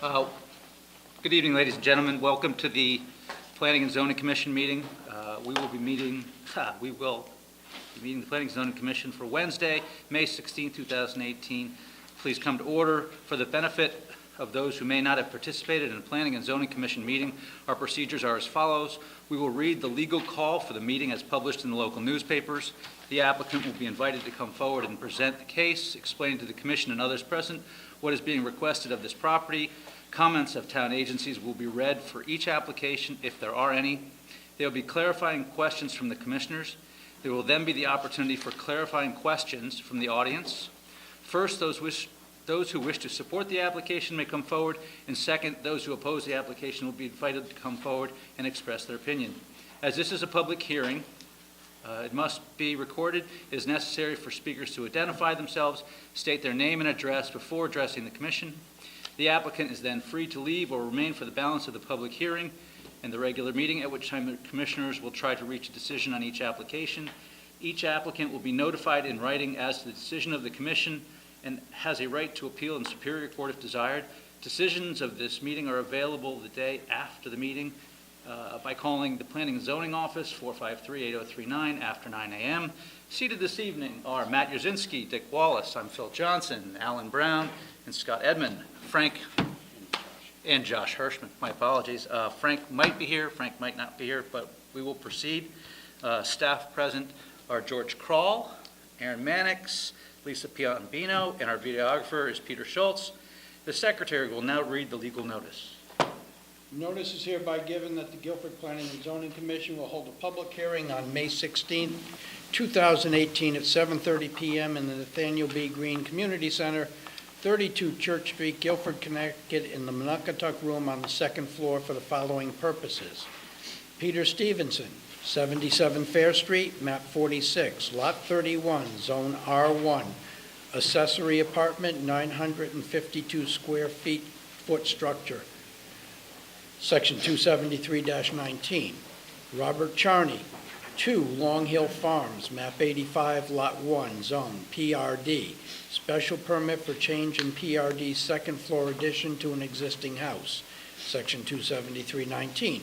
Uh, Good evening, ladies and gentlemen. Welcome to the Planning and Zoning Commission meeting. We will be meeting the Planning and Zoning Commission for Wednesday, May 16, 2018. Please come to order. For the benefit of those who may not have participated in a Planning and Zoning Commission meeting, our procedures are as follows. We will read the legal call for the meeting as published in the local newspapers. The applicant will be invited to come forward and present the case, explain to the commission and others present what is being requested of this property. Comments of town agencies will be read for each application if there are any. There will be clarifying questions from the commissioners. There will then be the opportunity for clarifying questions from the audience. First, those who wish to support the application may come forward, and second, those who oppose the application will be invited to come forward and express their opinion. As this is a public hearing, it must be recorded. It is necessary for speakers to identify themselves, state their name and address before addressing the commission. The applicant is then free to leave or remain for the balance of the public hearing and the regular meeting, at which time the commissioners will try to reach a decision on each application. Each applicant will be notified in writing as to the decision of the commission and has a right to appeal in Superior Court if desired. Decisions of this meeting are available the day after the meeting by calling the Planning and Zoning Office, 453-8039, after 9 a.m. Seated this evening are Matt Yurzinski, Dick Wallace, I'm Phil Johnson, Alan Brown, and Scott Edmond. Frank and Josh Hirschman, my apologies. Frank might be here, Frank might not be here, but we will proceed. Staff present are George Kroll, Aaron Mannix, Lisa Piombino, and our videographer is Peter Schultz. The secretary will now read the legal notice. Notice is hereby given that the Guilford Planning and Zoning Commission will hold a public hearing on May 16, 2018 at 7:30 p.m. in the Nathaniel B. Green Community Center, 32 Church Street, Guilford, Connecticut, in the Monocatuck Room on the second floor for the following purposes. Peter Stevenson, 77 Fair Street, map 46, lot 31, zone R1, accessory apartment, 952 square foot structure, section 273-19. Robert Charney, 2 Long Hill Farms, map 85, lot 1, zone PRD, special permit for change in PRD second floor addition to an existing house, section 273-19.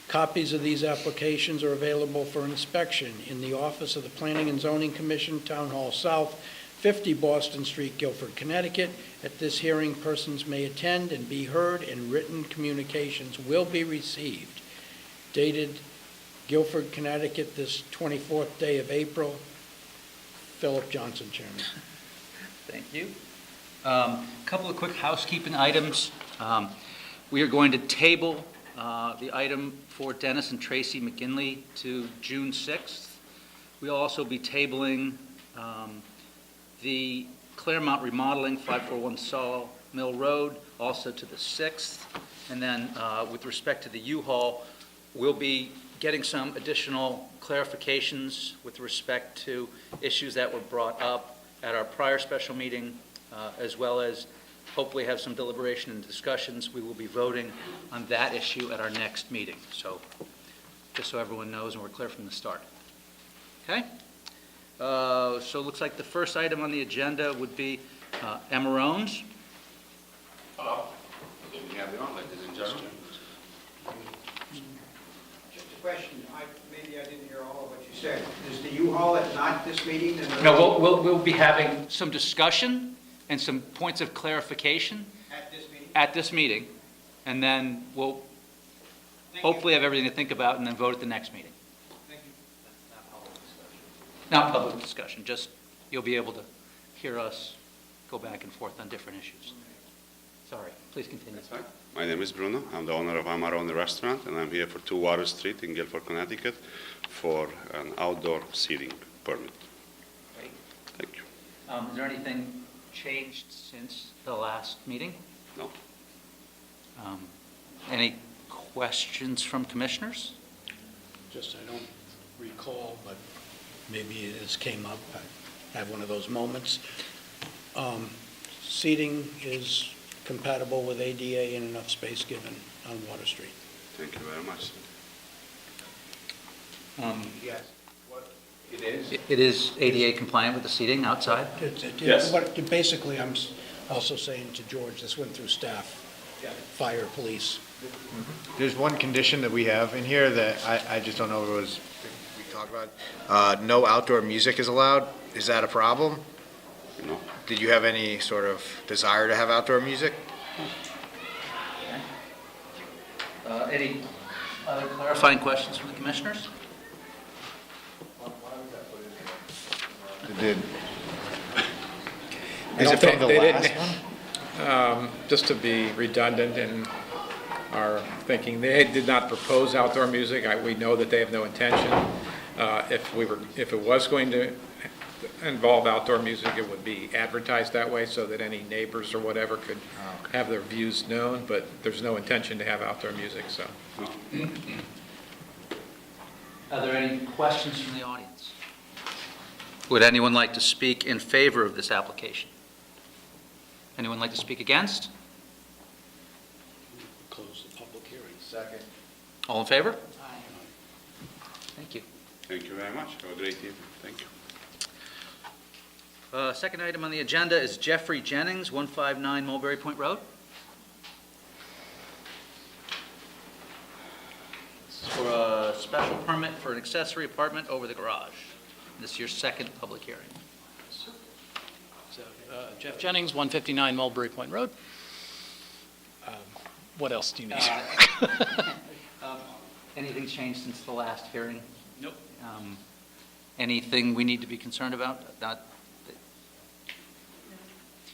Copies of these applications are available for inspection in the office of the Planning and Zoning Commission, Town Hall South, 50 Boston Street, Guilford, Connecticut. At this hearing, persons may attend and be heard, and written communications will be received. Dated Guilford, Connecticut, this 24th day of April. Philip Johnson, Chairman. Thank you. A couple of quick housekeeping items. We are going to table the item for Dennis and Tracy McGinley to June 6th. We'll also be tabling the Claremont remodeling, 541 Saw Mill Road, also to the 6th. And then with respect to the U-Haul, we'll be getting some additional clarifications with respect to issues that were brought up at our prior special meeting, as well as hopefully have some deliberation and discussions. We will be voting on that issue at our next meeting. So just so everyone knows and we're clear from the start. Okay? So it looks like the first item on the agenda would be Emma Rones. Hello. Good evening, everyone, ladies and gentlemen. Just a question. Maybe I didn't hear all of what you said. Is the U-Haul at not this meeting? No, we'll be having some discussion and some points of clarification at this meeting, and then we'll hopefully have everything to think about and then vote at the next meeting. Thank you. Not public discussion, just you'll be able to hear us go back and forth on different issues. Sorry, please continue. That's fine. My name is Bruno. I'm the owner of Amarone Restaurant, and I'm here for 2 Water Street in Guilford, Connecticut for an outdoor seating permit. Great. Thank you. Is there anything changed since the last meeting? No. Any questions from commissioners? Just I don't recall, but maybe this came up. I had one of those moments. Seating is compatible with ADA and enough space given on Water Street. Thank you very much. Yes. What it is? It is ADA compliant with the seating outside? Yes. But basically, I'm also saying to George, this went through staff. fire, police. There's one condition that we have in here that I just don't know if it was, we talked about. No outdoor music is allowed. Is that a problem? No. Did you have any sort of desire to have outdoor music? Any other clarifying questions from the commissioners? Did, I is don't it from think the they last didn't- one? Just to be redundant in our thinking, they did not propose outdoor music. We know that they have no intention. If it was going to involve outdoor music, it would be advertised that way so that any neighbors or whatever could have their views known, but there's no intention to have outdoor music, so. Are there any questions from the audience? Would anyone like to speak in favor of this application? Anyone like to speak against? Close the public hearing. Second. All in favor? Thank you. Thank you very much. Have a great evening. Thank you. Second item on the agenda is Jeffrey Jennings, 159 Mulberry Point Road. This is for a special permit for an accessory apartment over the garage. This is your second public hearing. So, Jeff Jennings, 159 Mulberry Point Road. What else do you need? Anything changed since the last hearing? Nope. Anything we need to be concerned about?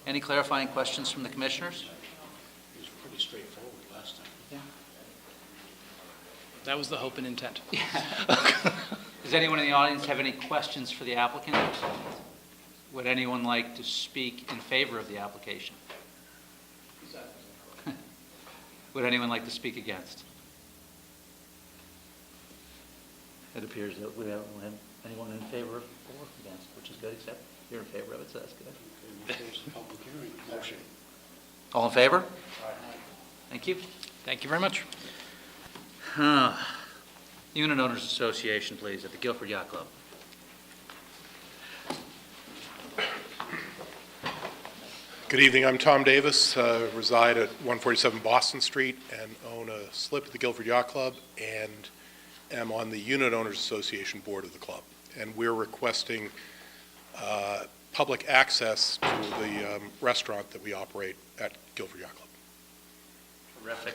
Any clarifying questions from the commissioners? It was pretty straightforward last time. That was the hope and intent. Does anyone in the audience have any questions for the applicant? Would anyone like to speak in favor of the application? Would anyone like to speak against? It appears that we don't have anyone in favor of or against, which is good, except you're in favor of it, so that's good. Okay, we'll close the public hearing. Motion. All in favor? Thank you. Thank you very much. Unit Owners Association, please, at the Guilford Yacht Club. Good evening, I'm Tom Davis, reside at 147 Boston Street and own a slip at the Guilford Yacht Club and am on the Unit Owners Association board of the club. And we're requesting public access to the restaurant that we operate at Guilford Yacht Club. Terrific.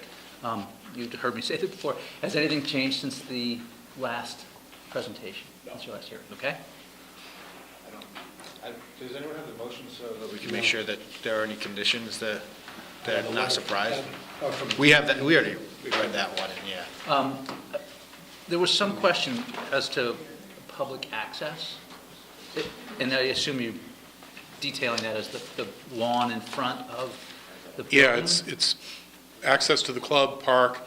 You heard me say that before. Has anything changed since the last presentation? Since your last hearing, okay? Does anyone have the motion so that we can make sure that there are any conditions that are not surprised? We have that, we already read that one, yeah. There was some question as to public access, and I assume you're detailing that as the lawn in front of the building? Yeah, it's access to the club, park,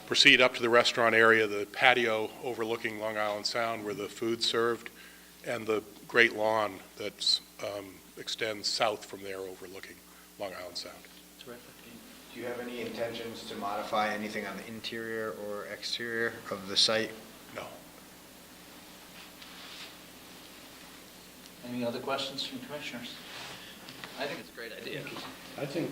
proceed up to the restaurant area, the patio overlooking Long Island Sound where the food's served, and the great lawn that extends south from there overlooking Long Island Sound. Terrific. Do you have any intentions to modify anything on the interior or exterior of the site? No. Any other questions from commissioners? I think it's a great idea. I think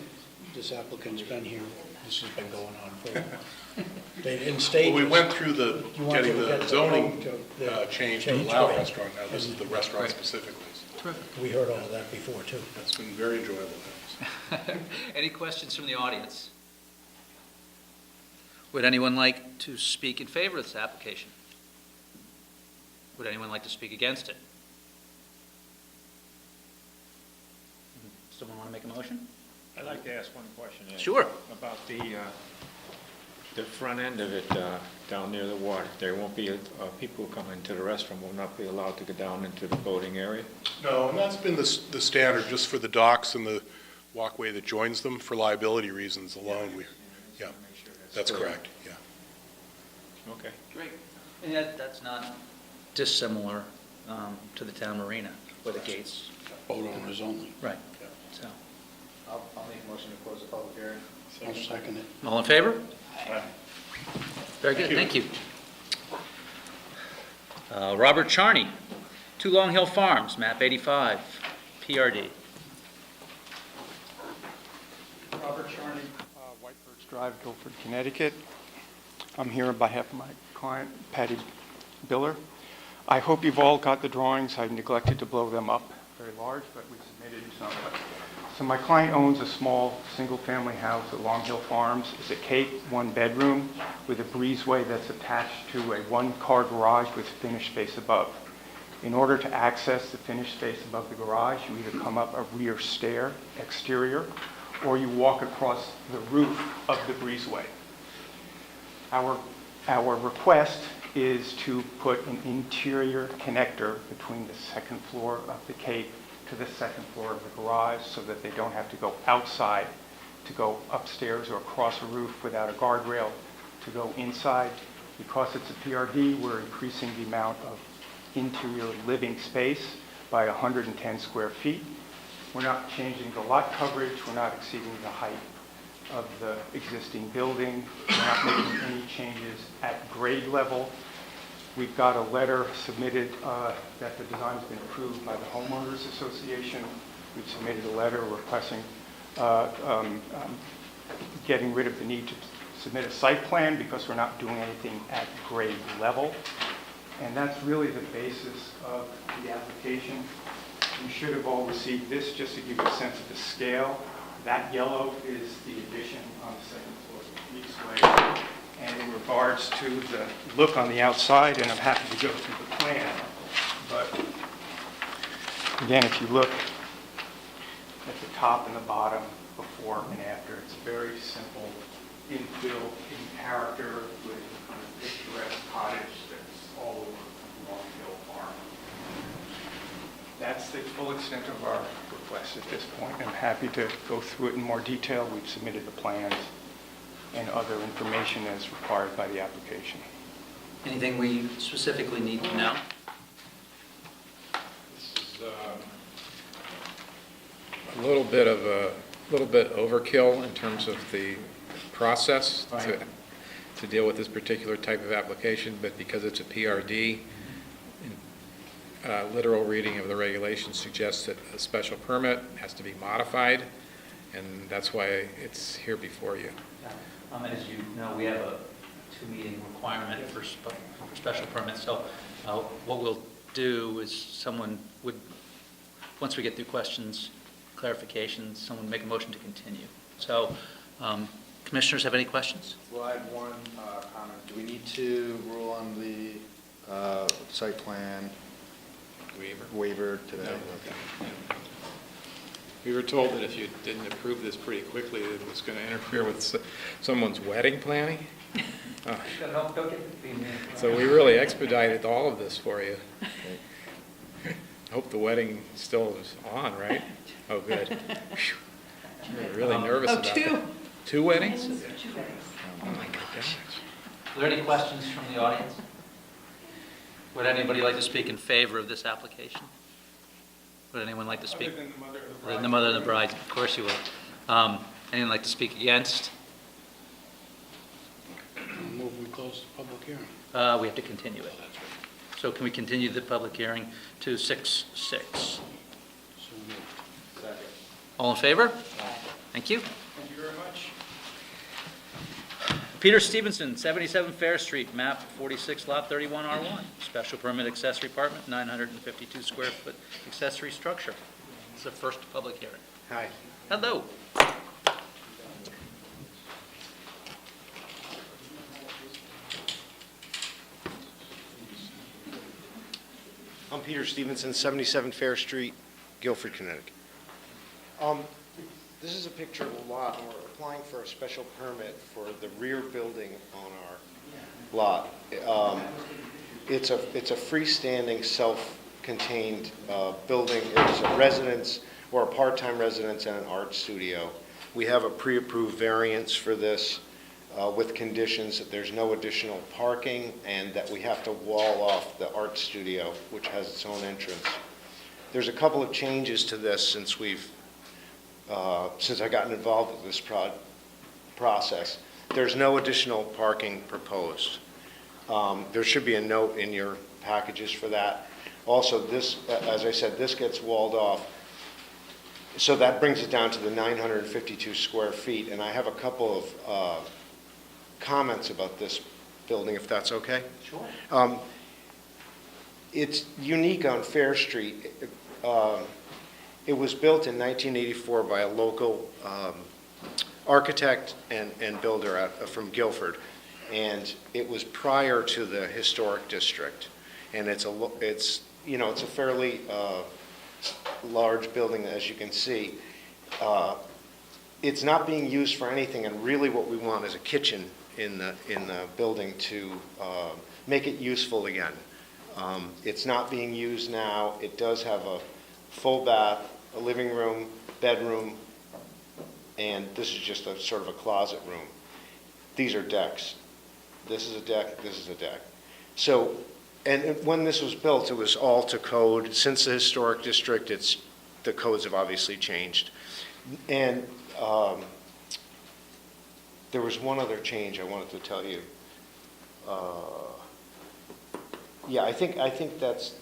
this applicant's been here, this has been going on for a while. They, in stages. Well, we went through the, You want getting to get the the zoning vote to- change to change, allow right. restaurant. Now, this is the restaurant specifically. We heard all of that before, too. That's been very enjoyable. Any questions from the audience? Would anyone like to speak in favor of this application? Would anyone like to speak against it? Someone want to make a motion? I'd like to ask one question. Ed, Sure. About the front end of it down near the water. There won't be, people who come into the restaurant will not be allowed to go down into the boating area? No, and that's been the standard, just for the docks and the walkway that joins them, for liability reasons alone. Yeah, that's correct, yeah. Okay. Great. And that's not dissimilar to the town marina, where the gates. Boat owners only. Right. So, I'll make a motion to close the public hearing. I'll second it. all in favor? Very good, thank you. Robert Charney, 2 Long Hill Farms, map 85, PRD. Robert Charney, White Birch Drive, Guilford, Connecticut. I'm here on behalf of my client, Patty Biller. I hope you've all got the drawings. I neglected to blow them up very large, but we submitted some. So my client owns a small single-family house at Long Hill Farms. It's a Cape, one-bedroom with a breezeway that's attached to a one-car garage with finished space above. In order to access the finished space above the garage, you either come up a rear stair, exterior, or you walk across the roof of the breezeway. Our request is to put an interior connector between the second floor of the Cape to the second floor of the garage so that they don't have to go outside to go upstairs or across a roof without a guardrail to go inside. Because it's a PRD, we're increasing the amount of interior living space by 110 square feet. We're not changing the lot coverage. We're not exceeding the height of the existing building. We're not making any changes at grade level. We've got a letter submitted that the design's been approved by the Homeowners Association. We've submitted a letter requesting getting rid of the need to submit a site plan because we're not doing anything at grade level. And that's really the basis of the application. You should have all received this just to give you a sense of the scale. That yellow is the addition on the second floor of the breezeway. And in regards to the look on the outside, and I'm happy to go through the plan, but again, if you look at the top and the bottom, before and after, it's very simple infill in character with a picturesque cottage that's all over Long Hill Farm. That's the full extent of our request at this point. I'm happy to go through it in more detail. We've submitted the plans and other information as required by the application. Anything we specifically need to know? This is a little bit overkill in terms of the process Right. to deal with this particular type of application, but because it's a PRD, literal reading of the regulations suggests that a special permit has to be modified, and that's why it's here before you. As you know, we have a two-meeting requirement for special permits, so what we'll do is someone would, once we get through questions, clarifications, someone make a motion to continue. So, commissioners have any questions? Well, I have one comment. Do we need to rule on the site plan waiver today? Okay. We were told that if you didn't approve this pretty quickly, it was going to interfere with someone's wedding planning. So we really expedited all of this for you. I hope the wedding still is on, right? Oh, good. Phew. I'm really nervous about that. Two weddings? Oh, my gosh. Are there any questions from the audience? Would anybody like to speak in favor of this application? Would anyone like to speak? Other than the mother of the Other bride. than the mother of the bride, of course you will. Anyone like to speak against? Move we close the public hearing. We have to continue it. So can we continue the public hearing to 6/6? So moved. All in favor? Thank you. Thank you very much. Peter Stevenson, 77 Fair Street, map 46, lot 31R1. Special permit accessory apartment, 952 square foot accessory structure. This is the first public hearing. Hi. Hello. I'm Peter Stevenson, 77 Fair Street, Guilford, Connecticut. This is a picture of a lot, and we're applying for a special permit for the rear building on our lot. It's a freestanding, self-contained building. It's a residence, or a part-time residence and an art studio. We have a pre-approved variance for this with conditions that there's no additional parking and that we have to wall off the art studio, which has its own entrance. There's a couple of changes to this since I've gotten involved with this process. There's no additional parking proposed. There should be a note in your packages for that. Also, this, as I said, this gets walled off So that brings it down to the 952 square feet, and I have a couple of comments about this building, if that's okay? Sure. It's unique on Fair Street. It was built in 1984 by a local architect and builder from Guilford, and it was prior to the historic district. And it's a fairly large building, as you can see. It's not being used for anything, and really what we want is a kitchen in the building to make it useful again. It's not being used now. It does have a full bath, a living room, bedroom, and this is just a sort of a closet room. These are decks. This is a deck, this is a deck. So, and when this was built, it was all to code. Since the historic district, the codes have obviously changed. And there was one other change I wanted to tell you. Yeah, I think that's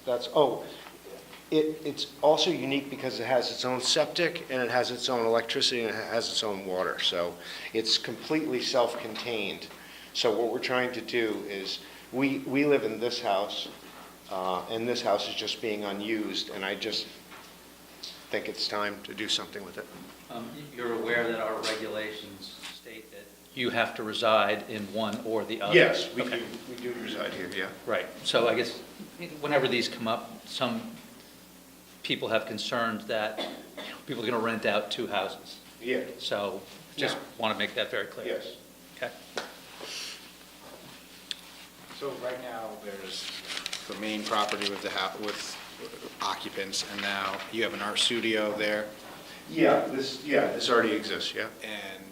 it's also unique because it has its own septic, and it has its own electricity, and it has its own water. So it's completely self-contained. So what we're trying to do is, we live in this house, and this house is just being unused, and I just think it's time to do something with it. You're aware that our regulations state that you have to reside in one or the other? Yes, we Okay. do reside here, yeah. Right. So I guess whenever these come up, some people have concerns that people are going to rent out two houses. Yeah, So just want to make that very clear. yes. Okay. So right now, there's the main property with the house, with occupants, and now you have an art studio there, Yeah, this already exists, yeah. and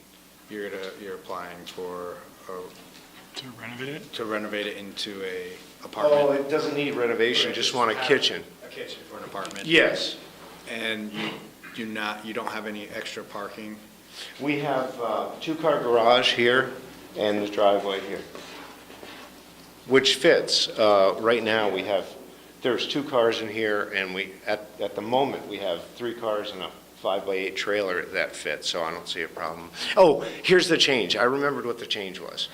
you're applying for, To renovate it? to renovate it into a Oh, apartment? it doesn't need renovation, just want a kitchen. A kitchen for an apartment? Yes. And you don't have any extra parking? We have two-car garage here and the driveway here, which fits. Right now, there's 2 cars in here, and at the moment, we have 3 cars and a 5x8 trailer that fits, so I don't see a problem. Oh, here's the change. I remembered what the change was.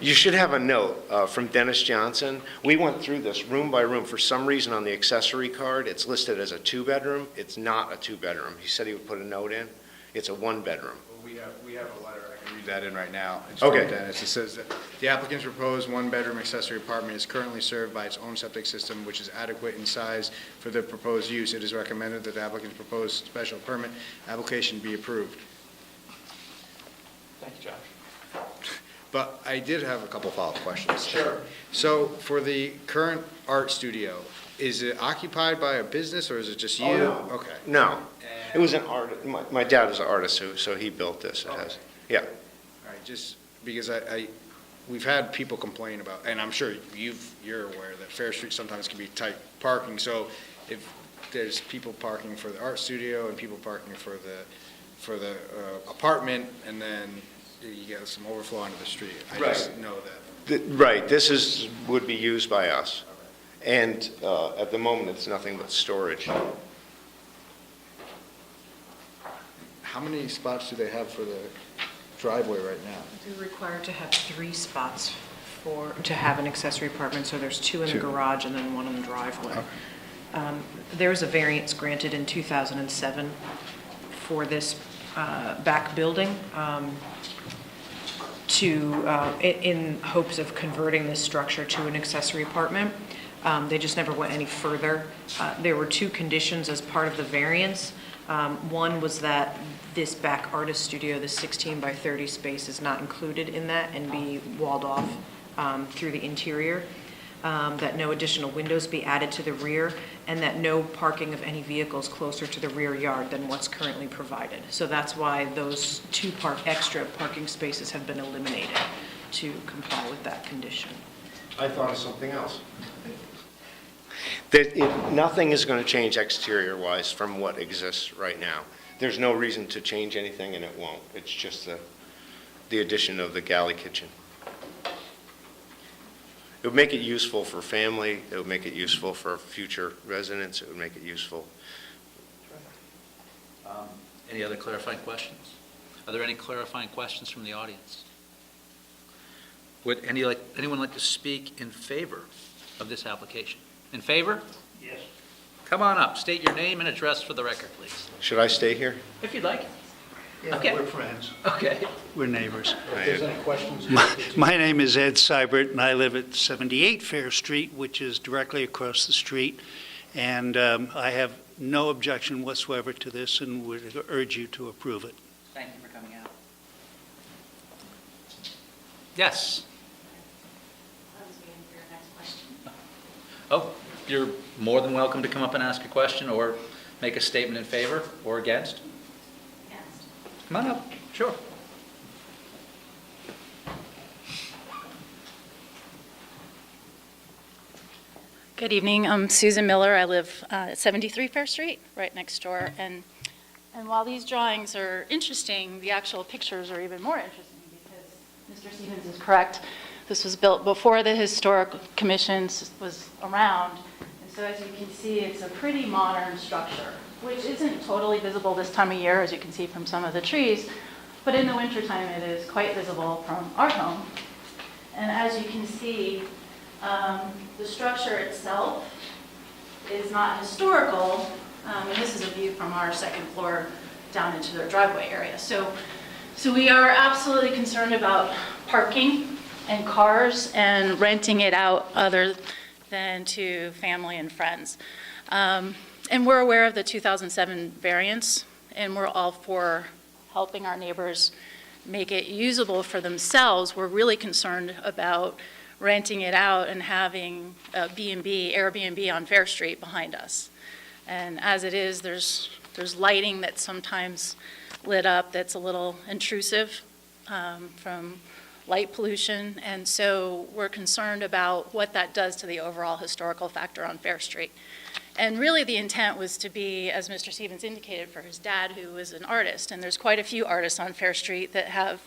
You should have a note from Dennis Johnson. We went through this room by room. For some reason, on the accessory card, it's listed as a 2-bedroom. It's not a 2-bedroom. He said he would put a note in. It's a 1-bedroom. We have a letter, I can read that in right now. It's Okay. from Dennis. It says that the applicant's proposed 1-bedroom accessory apartment is currently served by its own septic system, which is adequate in size for the proposed use. It is recommended that the applicant's proposed special permit application be approved. Thank you, Josh. But I did have a couple follow-up questions. Sure. So for the current art studio, is it occupied by a business, or is it just you? Oh, no. Okay. No. It was an art. My dad was an artist, so he built this. It has. Yeah. All right, just because we've had people complain about, and I'm sure you're aware that Fair Street sometimes can be tight parking, so if there's people parking for the art studio and people parking for the apartment, and then you get some overflow onto the street. I just know that. Right. This would be used by us, and at the moment, it's nothing but storage. How many spots do they have for the driveway right now? They're required to have 3 spots to have an accessory apartment, so there's 2 in the 2. garage and then 1 in the driveway. There was a variance granted in 2007 for this back building in hopes of converting this structure to an accessory apartment. They just never went any further. There were 2 conditions as part of the variance. One was that this back artist studio, the 16 by 30 space, is not included in that and be walled off through the interior, that no additional windows be added to the rear, and that no parking of any vehicles closer to the rear yard than what's currently provided. So that's why those 2 extra parking spaces have been eliminated to comply with that condition. I thought of something else. Nothing is going to change exterior-wise from what exists right now. There's no reason to change anything, and it won't. It's just the addition of the galley kitchen. It would make it useful for family. It would make it useful for future residents. It would make it useful. Any other clarifying questions? Are there any clarifying questions from the audience? Would anyone like to speak in favor of this application? In favor? Yes. Come on up, state your name and address for the record, please. Should I stay here? If you'd like. Yeah, Okay. we're friends. Okay. We're neighbors. If there's any questions. My name is Ed Seibert, and I live at 78 Fair Street, which is directly across the street. And I have no objection whatsoever to this and would urge you to approve it. Thank you for coming out. Yes. I was waiting for your next question. Oh, you're more than welcome to come up and ask a question or make a statement in favor or against. Yes. Come on up, sure. Good evening. I'm Susan Miller. I live at 73 Fair Street, right next door. And while these drawings are interesting, the actual pictures are even more interesting because Mr. Stevens is correct. This was built before the Historic Commission was around. And so as you can see, it's a pretty modern structure, which isn't totally visible this time of year, as you can see from some of the trees. But in the wintertime, it is quite visible from our home. And as you can see, the structure itself is not historical, and this is a view from our second floor down into their driveway area. So we are absolutely concerned about parking and cars and renting it out other than to family and friends. And we're aware of the 2007 variance, and we're all for helping our neighbors make it usable for themselves. We're really concerned about renting it out and having a B&B, Airbnb on Fair Street behind us. And as it is, there's lighting that's sometimes lit up that's a little intrusive from light pollution. And so we're concerned about what that does to the overall historical factor on Fair Street. And really the intent was to be, as Mr. Stevens indicated, for his dad, who was an artist. And there's quite a few artists on Fair Street that have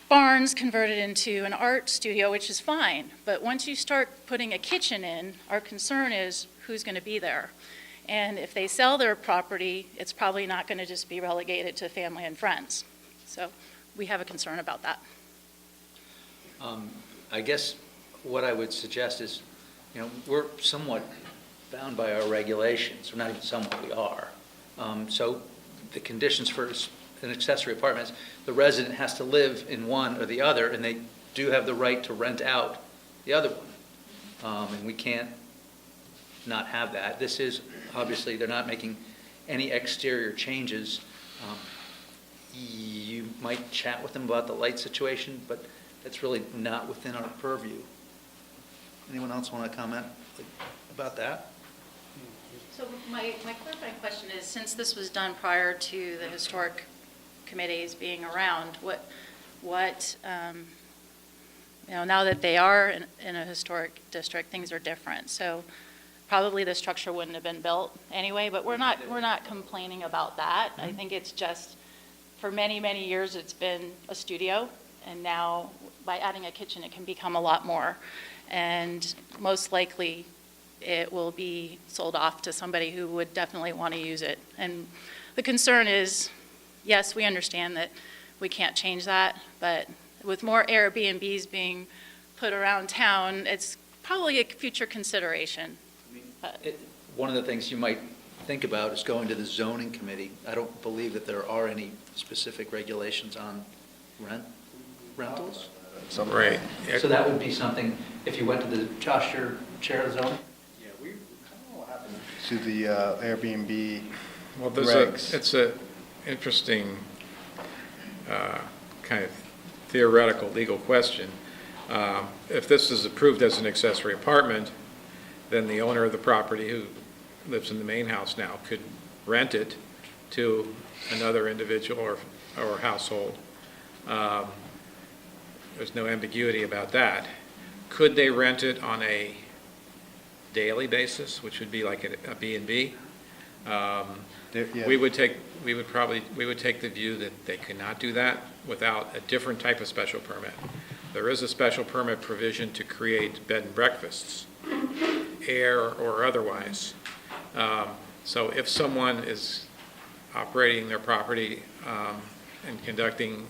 barns converted into an art studio, which is fine. But once you start putting a kitchen in, our concern is who's going to be there. And if they sell their property, it's probably not going to just be relegated to family and friends. So we have a concern about that. I guess what I would suggest is, we're somewhat bound by our regulations, or not even somewhat, we are. So the conditions for an accessory apartment is the resident has to live in one or the other, and they do have the right to rent out the other one. And we can't not have that. This is, obviously, they're not making any exterior changes. You might chat with them about the light situation, but that's really not within our purview. Anyone else want to comment about that? So my clarifying question is, since this was done prior to the historic committees being around, now that they are in a historic district, things are different. So probably the structure wouldn't have been built anyway, but we're not complaining about that. I think it's just, for many, many years, it's been a studio, and now by adding a kitchen, it can become a lot more. And most likely, it will be sold off to somebody who would definitely want to use it. And the concern is, yes, we understand that we can't change that, but with more Airbnbs being put around town, it's probably a future consideration. One of the things you might think about is going to the zoning committee. I don't believe that there are any specific regulations on rentals. Right. So that would be something, if you went to the, Josh, your chair of the zoning? Yeah, I don't know what happened to the Airbnb Well, regs. it's a interesting kind of theoretical legal question. If this is approved as an accessory apartment, then the owner of the property who lives in the main house now could rent it to another individual or household. There's no ambiguity about that. Could they rent it on a daily basis, which would be like a B&B? We would take the view that they could not do that without a different type of special permit. There is a special permit provision to create bed and breakfasts, air or otherwise. So if someone is operating their property and conducting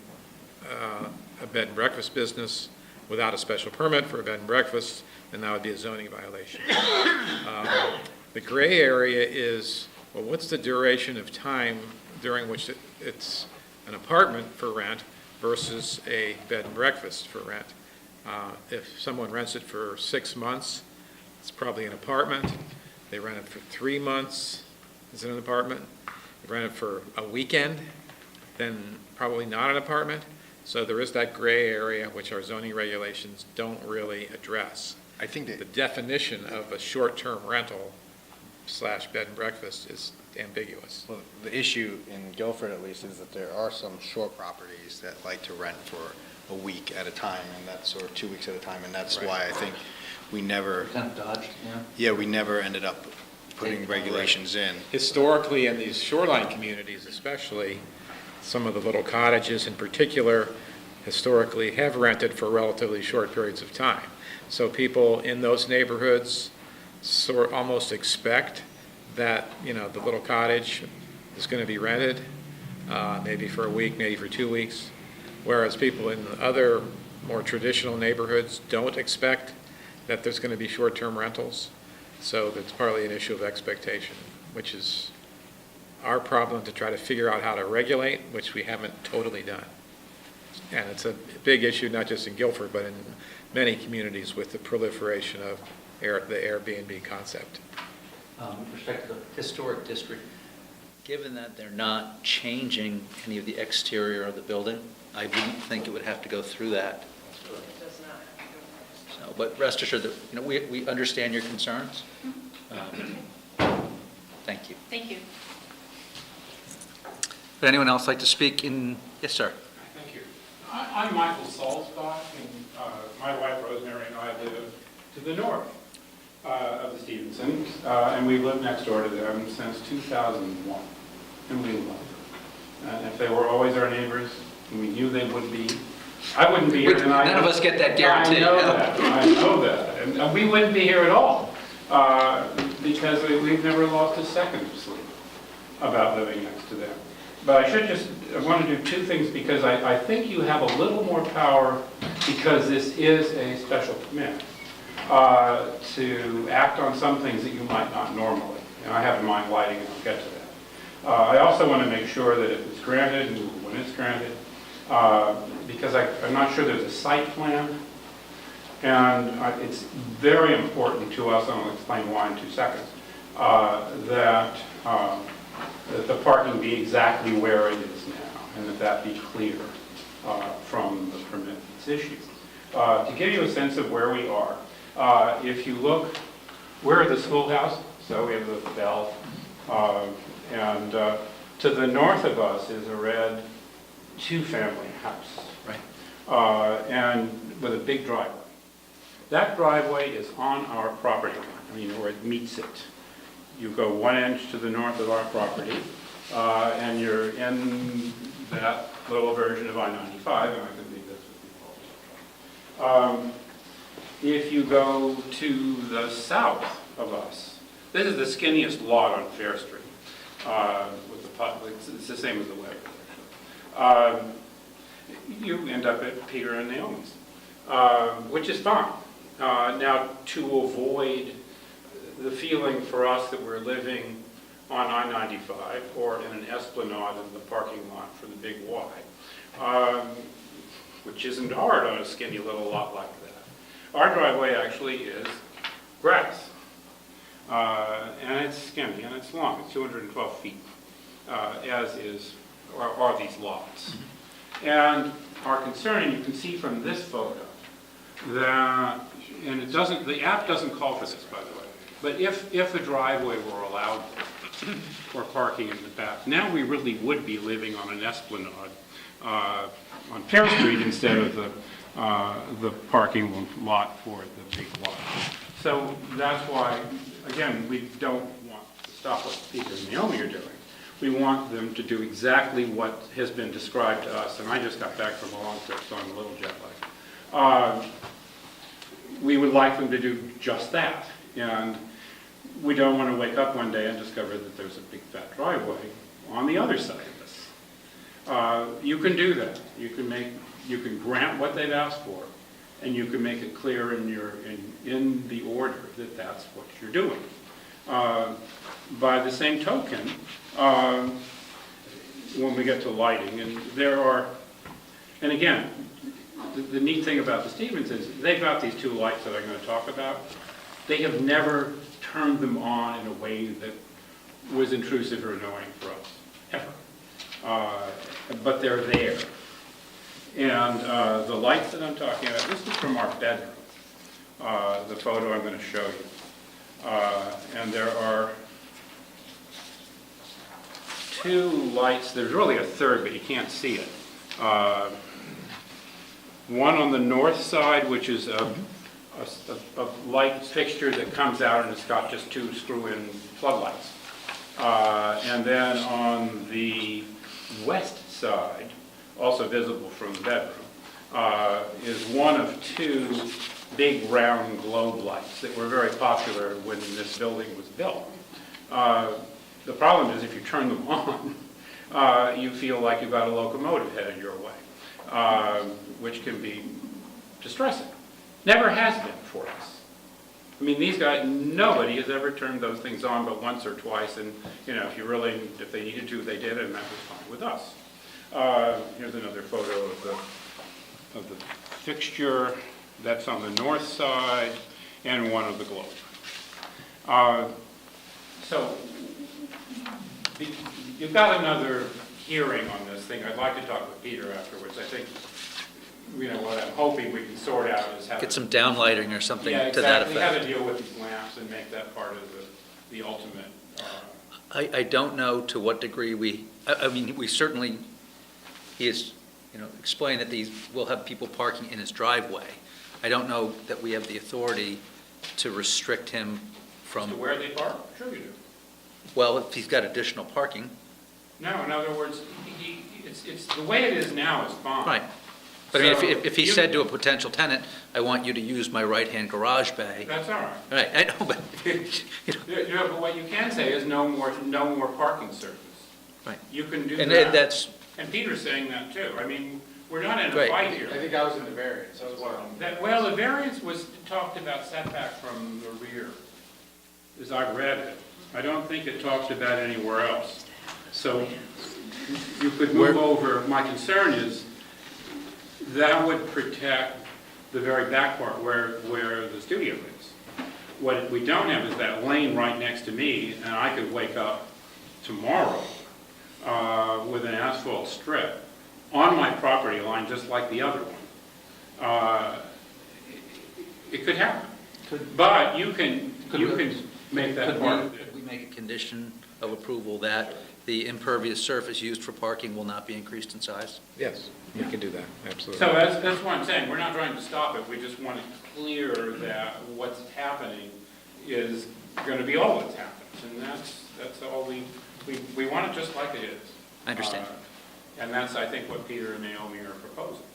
a bed and breakfast business without a special permit for a bed and breakfast, then that would be a zoning violation. The gray area is, well, what's the duration of time during which it's an apartment for rent versus a bed and breakfast for rent? If someone rents it for 6 months, it's probably an apartment. They rent it for 3 months, it's an apartment. They rent it for a weekend, then probably not an apartment. So there is that gray area which our zoning regulations don't really address. I think The definition of a short-term rental / bed and breakfast is ambiguous. Well, the issue in Guilford at least is that there are some short properties that like to rent for a week at a time, and that's, or 2 weeks at a time, and that's Right. why I think we never, Kind of dodged, yeah. yeah, we never ended up putting regulations in. Historically, in these shoreline communities especially, some of the little cottages in particular, historically have rented for relatively short periods of time. So people in those neighborhoods almost expect that, the little cottage is going to be rented, maybe for a week, maybe for 2 weeks, whereas people in other more traditional neighborhoods don't expect that there's going to be short-term rentals. So that's partly an issue of expectation, which is our problem to try to figure out how to regulate, which we haven't totally done. And it's a big issue, not just in Guilford, but in many communities with the proliferation of the Airbnb concept. With respect to the historic district, given that they're not changing any of the exterior of the building, I wouldn't think it would have to go through that. So, but rest assured that, we understand your concerns. Thank you. Thank you. Would anyone else like to speak in, yes, sir? Thank you. I'm Michael Salzbach, and my wife Rosemary and I live to the north of the Stevensons, and we've lived next door to them since 2001, and we love them. And if they were always our neighbors, and we knew they would be, I wouldn't be here tonight. None of us get that guarantee. I know that, and we wouldn't be here at all, because we've never lost a second of sleep about living next to them. But I want to do two things, because I think you have a little more power, because this is a special permit, to act on some things that you might not normally. And I have in mind lighting, and I'll get to that. I also want to make sure that if it's granted, and when it's granted, because I'm not sure there's a site plan, and it's very important to us, and I'll explain why in 2 seconds, that the parking be exactly where it is now, and that be clear from the permit that's issued. To give you a sense of where we are, if you look, we're at the schoolhouse, so we have the bell, and to the north of us is a red 2-family house. Right. And with a big driveway. That driveway is on our property line, where it meets it. You go 1 inch to the north of our property, and you're in that little version of I-95, and I think that's what we call it. If you go to the south of us, this is the skinniest lot on Fair Street. It's the same as the Weber. You end up at Peter and Naomi's, which is fine. Now, to avoid the feeling for us that we're living on I-95 or in an esplanade in the parking lot for the Big Y, which isn't hard on a skinny little lot like that. Our driveway actually is grass, and it's skinny and it's long. It's 212 feet, as are these lots. And our concern, and you can see from this photo, that, and the app doesn't call for this, by the way, but if a driveway were allowed for parking in the back, now we really would be living on an esplanade on Fair Street instead of the parking lot for the big lot. So that's why, again, we don't want to stop what Peter and Naomi are doing. We want them to do exactly what has been described to us, and I just got back from a long trip, so I'm a little jet lagged. We would like them to do just that, and we don't want to wake up one day and discover that there's a big fat driveway on the other side of this. You can do that. You can grant what they've asked for, and you can make it clear in the order that that's what you're doing. By the same token, when we get to lighting, and again, the neat thing about the Stevens is they've got these two lights that I'm going to talk about. They have never turned them on in a way that was intrusive or annoying for us, ever. But they're there. And the lights that I'm talking about, this is from our bedroom, the photo I'm going to show you. And there are two lights. There's really a third, but you can't see it. One on the north side, which is a light fixture that comes out and it's got just two screw-in floodlights. And then on the west side, also visible from the bedroom, is one of two big round globe lights that were very popular when this building was built. The problem is if you turn them on, you feel like you've got a locomotive headed your way, which can be distressing. Never has been for us. I mean, these guys, nobody has ever turned those things on but once or twice, and if they needed to, they did, and that was fine with us. Here's another photo of the fixture. That's on the north side, and one of the globe. So you've got another hearing on this thing. I'd like to talk with Peter afterwards. I think, what I'm hoping we can sort out is how Get some downlighting or something yeah, to that exactly, effect. how to deal with these lamps and make that part of the ultimate. I don't know to what degree we certainly, he has, explained that these will have people parking in his driveway. I don't know that we have the authority to restrict him from. To where they park? Sure you do. Well, if he's got additional parking. No, in other words, it's the way it is now is fine. Right. But I So mean, if he you- said to a potential tenant, I want you to use my right-hand garage bay. That's all right. Right, I know, but, But what you can say is no more parking surface. Right. You can do and that. that's, And Peter's saying that too. I mean, we're not in a Right. fight here. I think that was in the variance as well. Well, the variance was talked about setback from the rear, as I read it. I don't think it talked about anywhere else. So you could move over. My concern is that would protect the very back part where the studio is. What we don't have is that lane right next to me, and I could wake up tomorrow with an asphalt strip on my property line, just like the other one. It could happen. But you can make that part of it. Could we make a condition of approval that the impervious surface used for parking will not be increased in size? Yes, we can do that, absolutely. So that's what I'm saying. We're not trying to stop it. We just want it clear that what's happening is going to be all that happens. And that's all we want it just like it is. I understand. And that's, I think, what Peter and Naomi are proposing.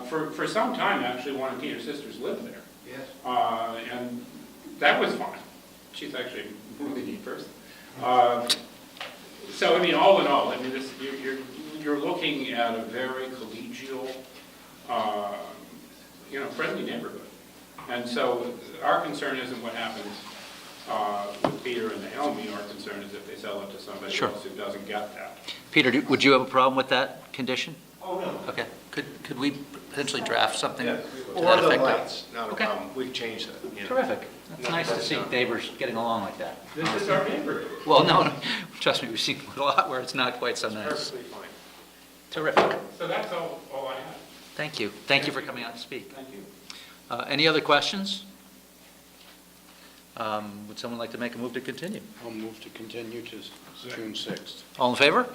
For some time, actually, one of Peter's sisters lived there. Yes. And that was fine. She's actually a really neat person. So, I mean, all in all, I mean, you're looking at a very collegial, friendly neighborhood. And so our concern isn't what happens with Peter and Naomi. Our concern is if they sell it to somebody Sure. else who doesn't get that. Peter, would you have a problem with that condition? Oh, no. Okay, could we potentially draft something to Or that the effect? lights, not a Okay. problem. We can change that. Terrific. It's nice to see neighbors getting along like that. This is our neighborhood. Well, no, trust me, we've seen a lot where it's not quite so nice. Perfectly fine. Terrific. So that's all I have. Thank you. Thank you for coming out to speak. Thank you. Any other questions? Would someone like to make a move to continue? I'll move to continue to June 6th. All in favor?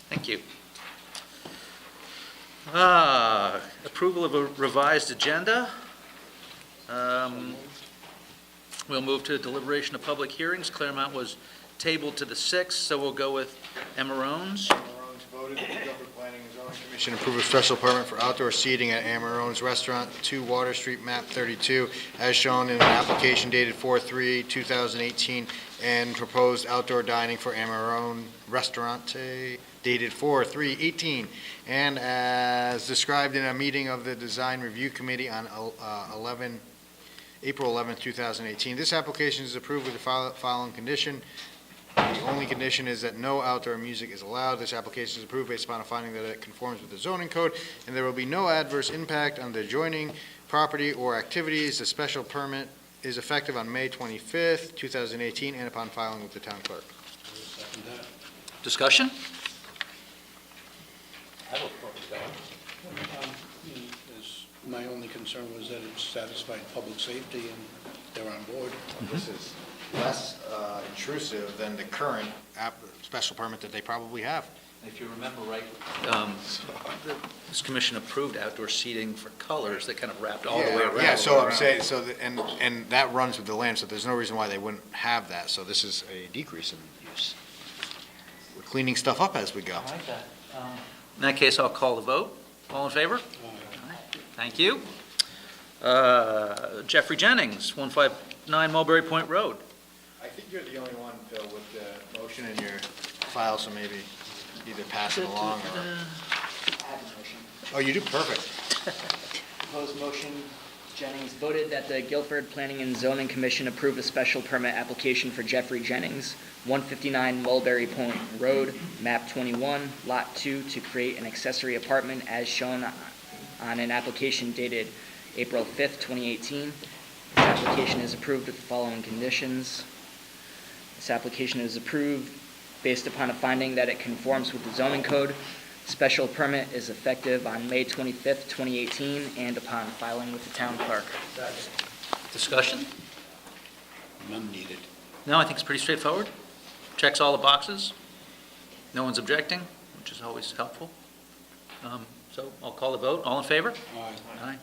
Thank you. Approval of a revised agenda. We'll move to deliberation of public hearings. Claremont was tabled to the 6th, so we'll go with Emerone's. Everyone's voted, the Guilford Planning and Zoning Commission Commission approve a special permit for outdoor seating at Amarone's Restaurant, 2 Water Street, map 32, as shown in an application dated 4/3/2018, and proposed outdoor dining for Amarone Restaurante dated 4/3/18, and as described in a meeting of the Design Review Committee on April 11, 2018. This application is approved with the following condition. The only condition is that no outdoor music is allowed. This application is approved based upon a finding that it conforms with the zoning code, and there will be no adverse impact on the adjoining property or activities. The special permit is effective on May 25th, 2018, and upon filing with the town clerk. Discussion? My only concern was that it satisfied public safety, and they're on board. This is less intrusive than the current special permit that they probably have. If you remember right, this commission approved outdoor seating for colors that kind of wrapped all the way around. Yeah, so I'm saying, and that runs with the land, so there's no reason why they wouldn't have that. So this is a decrease in use. We're cleaning stuff up as we go. I like that. In that case, I'll call the vote. All in favor? Thank you. Jeffrey Jennings, 159 Mulberry Point Road. I think you're the only one, Phil, with the motion in your file, so maybe either pass it along or... I have a motion. Oh, you do? Perfect. Proposed motion, Jennings voted that the Guilford Planning and Zoning Commission approve a special permit application for Jeffrey Jennings, 159 Mulberry Point Road, map 21, lot 2, to create an accessory apartment as shown on an application dated April 5th, 2018. This application is approved with the following conditions. This application is approved based upon a finding that it conforms with the zoning code. Special permit is effective on May 25th, 2018, and upon filing with the town clerk. Discussion? None needed. No, I think it's pretty straightforward. Checks all the boxes. No one's objecting, which is always helpful. So I'll call the vote. All in favor? Aye. Aye.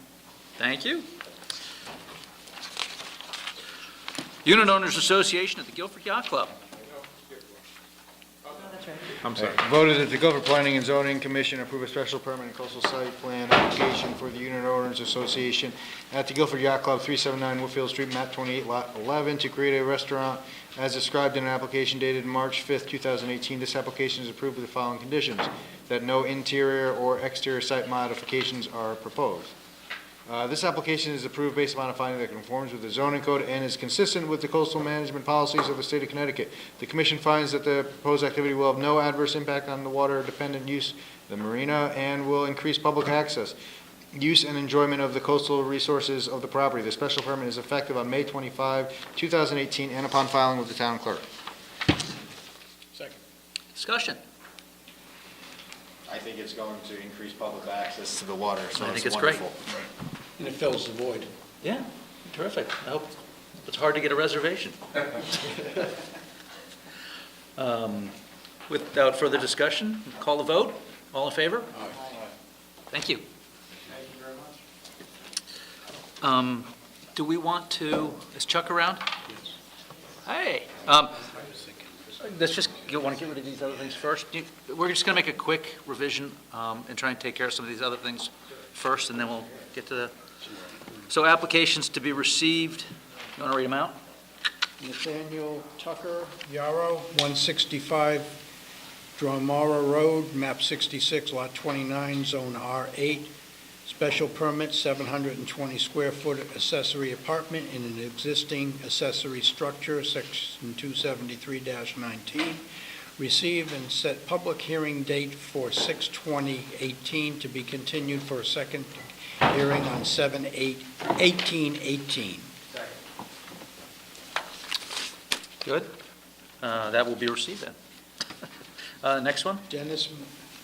Thank you. Unit Owners Association at the Guilford Yacht Club. I'm sorry. Voted that the Guilford Planning and Zoning Commission approve a special permit and coastal site plan application for the Unit Owners Association at the Guilford Yacht Club, 379 Whitfield Street, map 28, lot 11, to create a restaurant as described in an application dated March 5th, 2018. This application is approved with the following conditions: that no interior or exterior site modifications are proposed. This application is approved based upon a finding that conforms with the zoning code and is consistent with the coastal management policies of the state of Connecticut. The commission finds that the proposed activity will have no adverse impact on the water-dependent use of the marina and will increase public access, use, and enjoyment of the coastal resources of the property. The special permit is effective on May 25, 2018, and upon filing with the town clerk. Second. Discussion? I think it's going to increase public access to the water, so I think it's it's great. wonderful. And it fills the void. Yeah, terrific. I hope it's hard to get a reservation. Without further discussion, call the vote. All in favor? Aye. Thank you. Thank you very much. Do we want to, is Chuck around? Yes. Hey, let's just, you want to get rid of these other things first? We're just going to make a quick revision and try and take care of some of these other things first, and then we'll get to the, so applications to be received, you want to read them out? Nathaniel Tucker, Yarrow, 165 Dromara Road, map 66, lot 29, zone R8. Special permit, 720 square foot accessory apartment in an existing accessory structure, section 273-19. Receive and set public hearing date for 6/20/18 to be continued for a second hearing on 7/8/18. Good. That will be received then. Next one? Dennis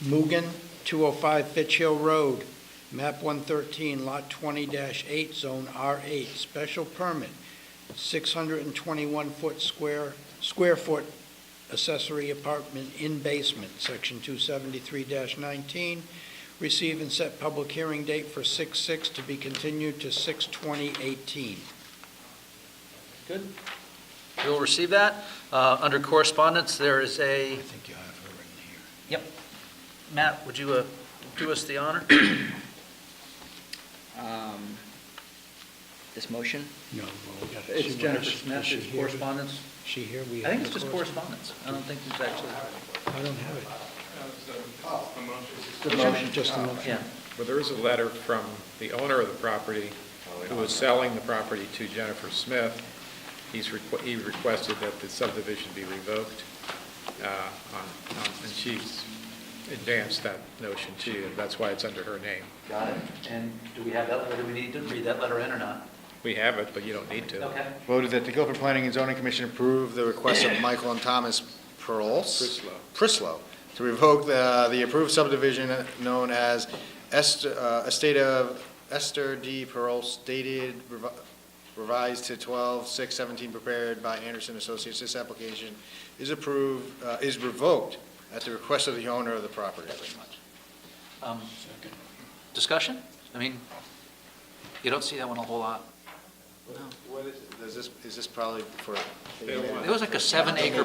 Mugen, 205 Fitch Hill Road, map 113, lot 20-8, zone R8. Special permit, 621 square foot accessory apartment in basement, section 273-19. Receive and set public hearing date for 6/6 to be continued to 6/20/18. Good. We'll receive that. Under correspondence, there is a... I think you have her in here. Yep. Matt, would you do us the honor? This motion? No, well, we got. It's Jennifer Smith, Is she it's here? correspondence. She here? We I think have it's the just correspondence. I don't think there's actually. I don't have it. The motion. Just a motion. Yeah. Well, there is a letter from the owner of the property who is selling the property to Jennifer Smith. He requested that the subdivision be revoked, and she's advanced that notion to you. That's why it's under her name. Got it. And do we have that letter? Do we need to read that letter in or not? We have it, but you don't need to. Okay. Voted that the Guilford Planning and Zoning Commission approve the request of Michael and Thomas Prislow to revoke the approved subdivision known as Estate of Esther D. Pearls, dated revised to 12/6/17, prepared by Anderson Associates. This application is revoked at the request of the owner of the property. Discussion? I mean, you don't see that one a whole lot. What is it? Is this probably for? It was like a 7-acre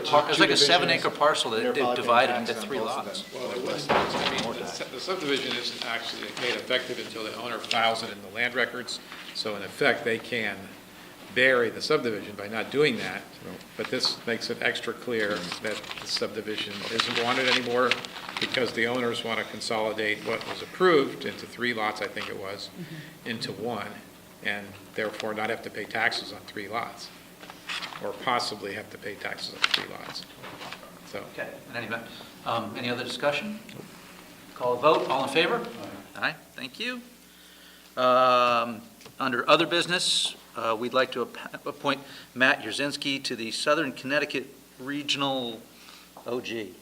parcel that they divided into 3 lots. Well, it wasn't, I mean, the subdivision isn't actually made effective until the owner files it in the land records. So in effect, they can bury the subdivision by not doing that. But this makes it extra clear that the subdivision isn't wanted anymore because the owners want to consolidate what was approved into 3 lots, I think it was, into 1, and therefore not have to pay taxes on 3 lots, or possibly have to pay taxes on 3 lots. So. Okay, in any event, any other discussion? Call a vote, all in favor? Aye, thank you. Under other business, we'd like to appoint Matt Yerzinski to the Southern Connecticut Regional OG.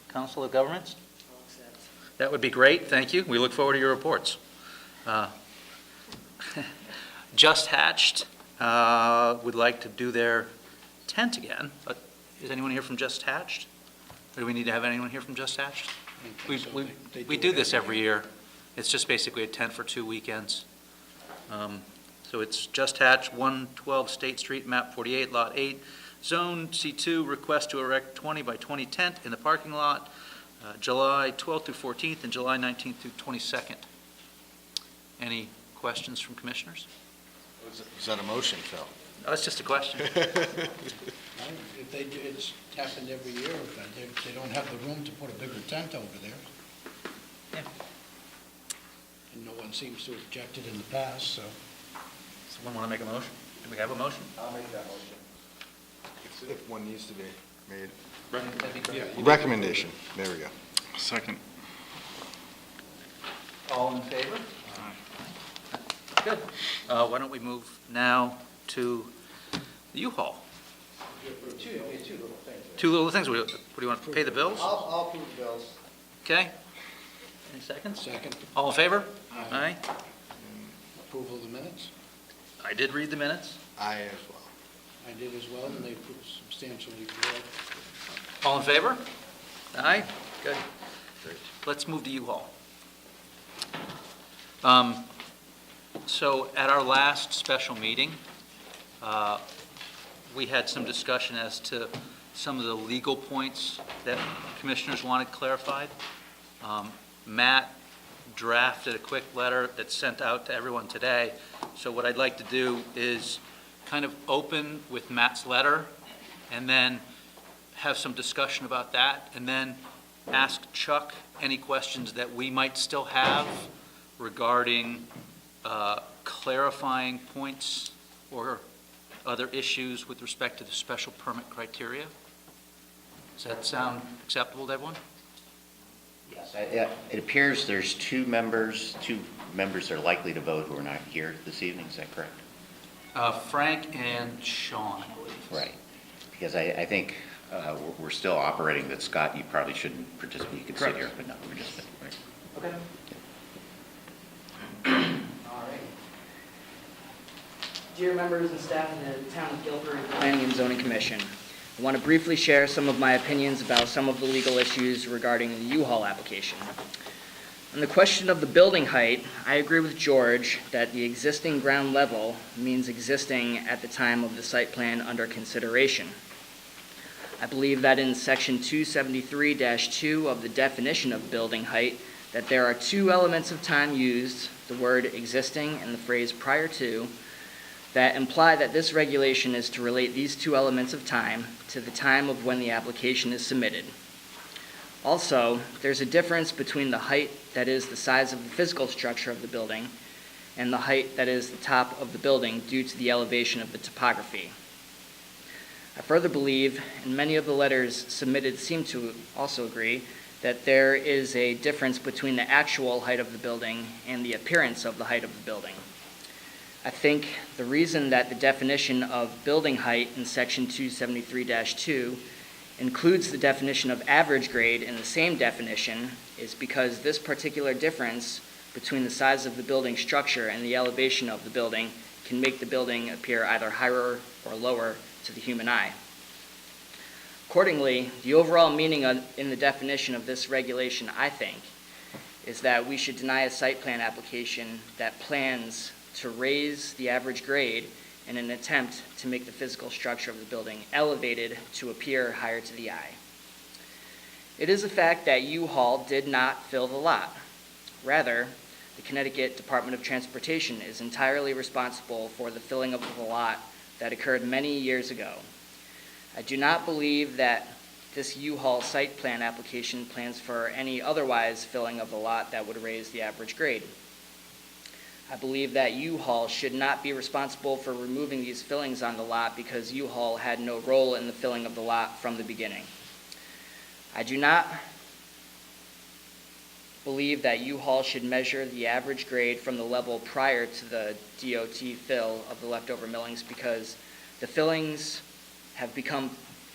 Council of Governments? That would be great, thank you. We look forward to your reports. Just Hatched would like to do their tent again, but is anyone here from Just Hatched? Or do we need to have anyone here from Just Hatched? We do this every year. It's just basically a tent for 2 weekends. So it's Just Hatched, 112 State Street, map 48, lot 8, zone C2, request to erect 20 by 20 tent in the parking lot, July 12th through 14th and July 19th through 22nd. Any questions from commissioners? Is that a motion, Phil? Oh, it's just a question. If they do, it's happened every year, but they don't have the room to put a bigger tent over there. Yeah. And no one seems to have objected in the past, so. Someone want to make a motion? Do we have a motion? I'll make that motion. If one needs to be made. That'd be great. Recommendation, there we go. Second. All in favor? Good. Why don't we move now to the U-Haul? Two little things. What do you want, pay the bills? I'll approve the bills. Okay. Any seconds? Second. All in favor? Aye. Approval of the minutes? I did read the minutes. I as well. I did as well, and they substantially correct. All in favor? Aye? Good. Let's move to U-Haul. So at our last special meeting, we had some discussion as to some of the legal points that commissioners wanted clarified. Matt drafted a quick letter that's sent out to everyone today. So what I'd like to do is kind of open with Matt's letter and then have some discussion about that, and then ask Chuck any questions that we might still have regarding clarifying points or other issues with respect to the special permit criteria. Does that sound acceptable to everyone? Yes, it appears there's two members that are likely to vote who are not here this evening, is that correct? Frank and Sean, I believe. Right, because I think we're still operating that Scott, you probably shouldn't participate, you could sit here, but not participate, right? Okay. All right. Dear members and staff of the Town of Guilford Planning and Zoning Commission, I want to briefly share some of my opinions about some of the legal issues regarding the U-Haul application. On the question of the building height, I agree with George that the existing ground level means existing at the time of the site plan under consideration. I believe that in section 273-2 of the definition of building height, that there are two elements of time used, the word existing and the phrase prior to, that imply that this regulation is to relate these two elements of time to the time of when the application is submitted. Also, there's a difference between the height, that is the size of the physical structure of the building, and the height, that is the top of the building, due to the elevation of the topography. I further believe, and many of the letters submitted seem to also agree, that there is a difference between the actual height of the building and the appearance of the height of the building. I think the reason that the definition of building height in section 273-2 includes the definition of average grade in the same definition is because this particular difference between the size of the building structure and the elevation of the building can make the building appear either higher or lower to the human eye. Accordingly, the overall meaning in the definition of this regulation, I think, is that we should deny a site plan application that plans to raise the average grade in an attempt to make the physical structure of the building elevated to appear higher to the eye. It is a fact that U-Haul did not fill the lot. Rather, the Connecticut Department of Transportation is entirely responsible for the filling of the lot that occurred many years ago. I do not believe that this U-Haul site plan application plans for any otherwise filling of the lot that would raise the average grade. I believe that U-Haul should not be responsible for removing these fillings on the lot because U-Haul had no role in the filling of the lot from the beginning. I do not believe that U-Haul should measure the average grade from the level prior to the DOT fill of the leftover millings because the fillings have become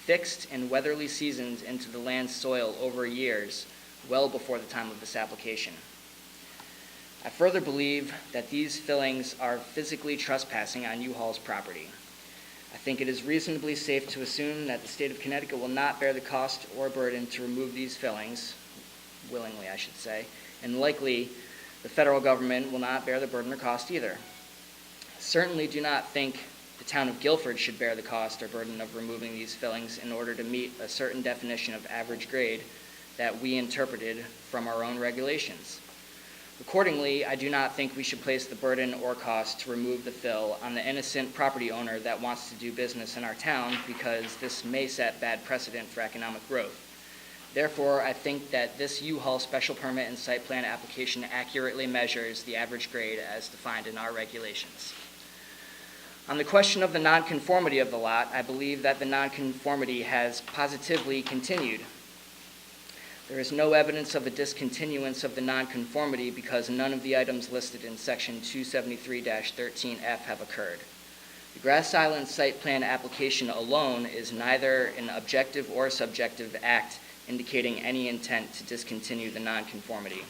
fixed and weatherly seasoned into the land's soil over years, well before the time of this application. I further believe that these fillings are physically trespassing on U-Haul's property. I think it is reasonably safe to assume that the state of Connecticut will not bear the cost or burden to remove these fillings, willingly I should say, and likely the federal government will not bear the burden or cost either. I certainly do not think the town of Guilford should bear the cost or burden of removing these fillings in order to meet a certain definition of average grade that we interpreted from our own regulations. Accordingly, I do not think we should place the burden or cost to remove the fill on the innocent property owner that wants to do business in our town because this may set bad precedent for economic growth. Therefore, I think that this U-Haul special permit and site plan application accurately measures the average grade as defined in our regulations. On the question of the nonconformity of the lot, I believe that the nonconformity has positively continued. There is no evidence of a discontinuance of the nonconformity because none of the items listed in section 273-13F have occurred. The Grass Island site plan application alone is neither an objective or subjective act indicating any intent to discontinue the nonconformity.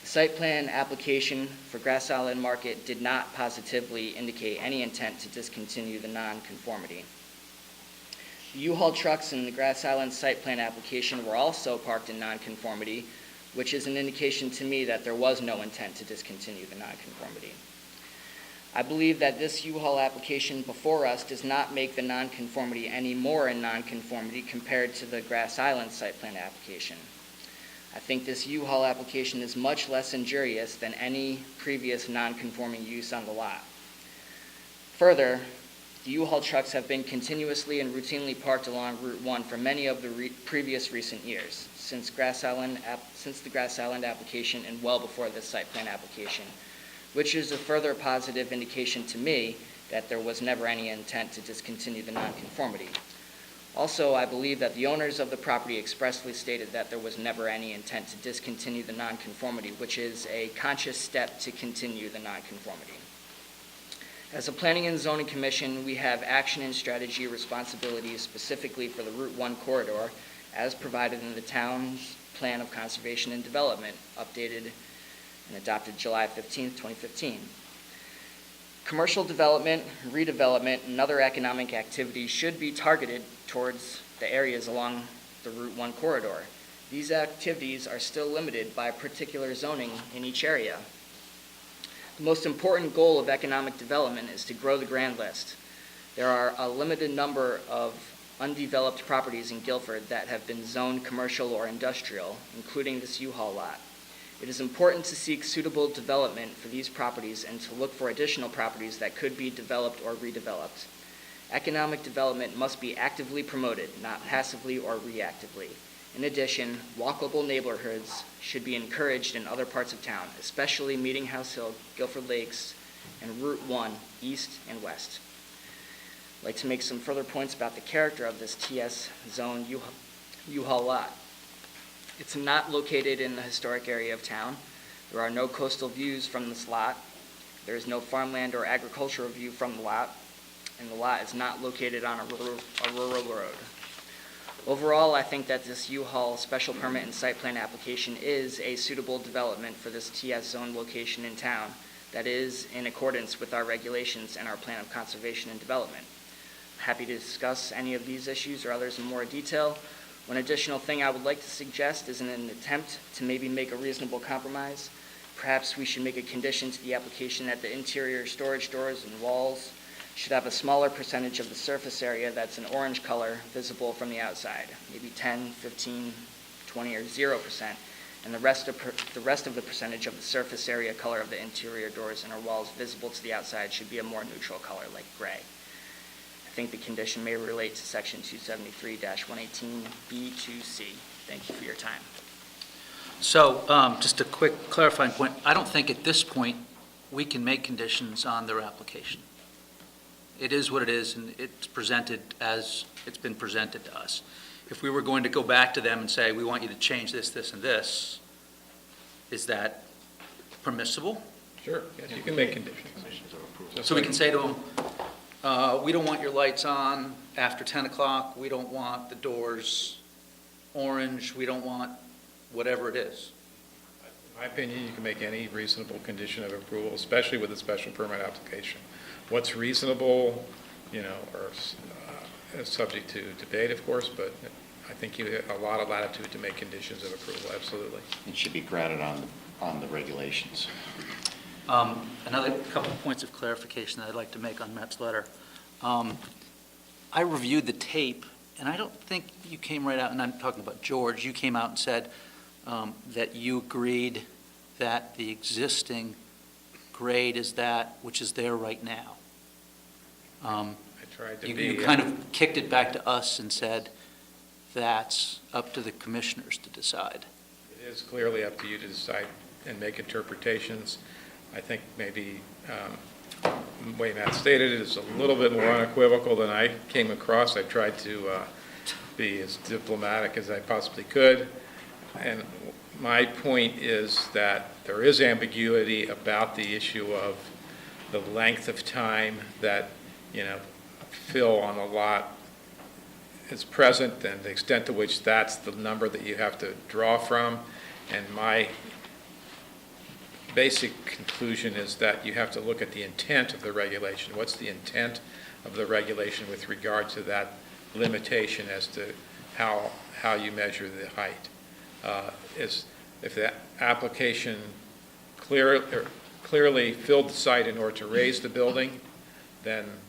The site plan application for Grass Island Market did not positively indicate any intent to discontinue the nonconformity. The U-Haul trucks in the Grass Island site plan application were also parked in nonconformity, which is an indication to me that there was no intent to discontinue the nonconformity. I believe that this U-Haul application before us does not make the nonconformity any more in nonconformity compared to the Grass Island site plan application. I think this U-Haul application is much less injurious than any previous nonconforming use on the lot. Further, the U-Haul trucks have been continuously and routinely parked along Route 1 for many of the previous recent years, since the Grass Island application and well before this site plan application, which is a further positive indication to me that there was never any intent to discontinue the nonconformity. Also, I believe that the owners of the property expressly stated that there was never any intent to discontinue the nonconformity, which is a conscious step to continue the nonconformity. As a Planning and Zoning Commission, we have action and strategy responsibilities specifically for the Route 1 corridor as provided in the town's Plan of Conservation and Development, updated and adopted July 15, 2015. Commercial development, redevelopment, and other economic activities should be targeted towards the areas along the Route 1 corridor. These activities are still limited by particular zoning in each area. The most important goal of economic development is to grow the grand list. There are a limited number of undeveloped properties in Guilford that have been zoned commercial or industrial, including this U-Haul lot. It is important to seek suitable development for these properties and to look for additional properties that could be developed or redeveloped. Economic development must be actively promoted, not passively or reactively. In addition, walkable neighborhoods should be encouraged in other parts of town, especially Meeting House Hill, Guilford Lakes, and Route 1, east and west. I'd like to make some further points about the character of this TS zone U-Haul lot. It's not located in the historic area of town. There are no coastal views from this lot. There is no farmland or agricultural view from the lot, and the lot is not located on a rural road. Overall, I think that this U-Haul special permit and site plan application is a suitable development for this TS zone location in town that is in accordance with our regulations and our plan of conservation and development. I'm happy to discuss any of these issues or others in more detail. One additional thing I would like to suggest is in an attempt to maybe make a reasonable compromise, perhaps we should make a condition to the application that the interior storage doors and walls should have a smaller percentage of the surface area that's an orange color visible from the outside, maybe 10, 15, 20, or 0%, and the rest of the percentage of the surface area color of the interior doors and or walls visible to the outside should be a more neutral color, like gray. I think the condition may relate to section 273-118B2C. Thank you for your time. So, just a quick clarifying point. I don't think at this point we can make conditions on their application. It is what it is, and it's presented as it's been presented to us. If we were going to go back to them and say, we want you to change this, this, and this, is that permissible? Sure, yes, you can make conditions. So we can say to them, we don't want your lights on after 10 o'clock, we don't want the doors orange, we don't want whatever it is. In my opinion, you can make any reasonable condition of approval, especially with a special permit application. What's reasonable, or is subject to debate, of course, but I think you have a lot of latitude to make conditions of approval, absolutely. It should be grounded on the regulations. Another couple of points of clarification that I'd like to make on Matt's letter. I reviewed the tape, and I don't think you came right out, and I'm talking about George, you came out and said that you agreed that the existing grade is that which is there right now. I tried to You kind of kicked it back to us and said that's up to the commissioners to decide. It is clearly up to you to decide and make interpretations. I think maybe the way Matt stated it is a little bit more unequivocal than I came across. I tried to be as diplomatic as I possibly could. And my point is that there is ambiguity about the issue of the length of time that, fill on a lot is present and the extent to which that's the number that you have to draw from. And my basic conclusion is that you have to look at the intent of the regulation. What's the intent of the regulation with regard to that limitation as to how you measure the height? If the application clearly filled the site in order to raise the building, then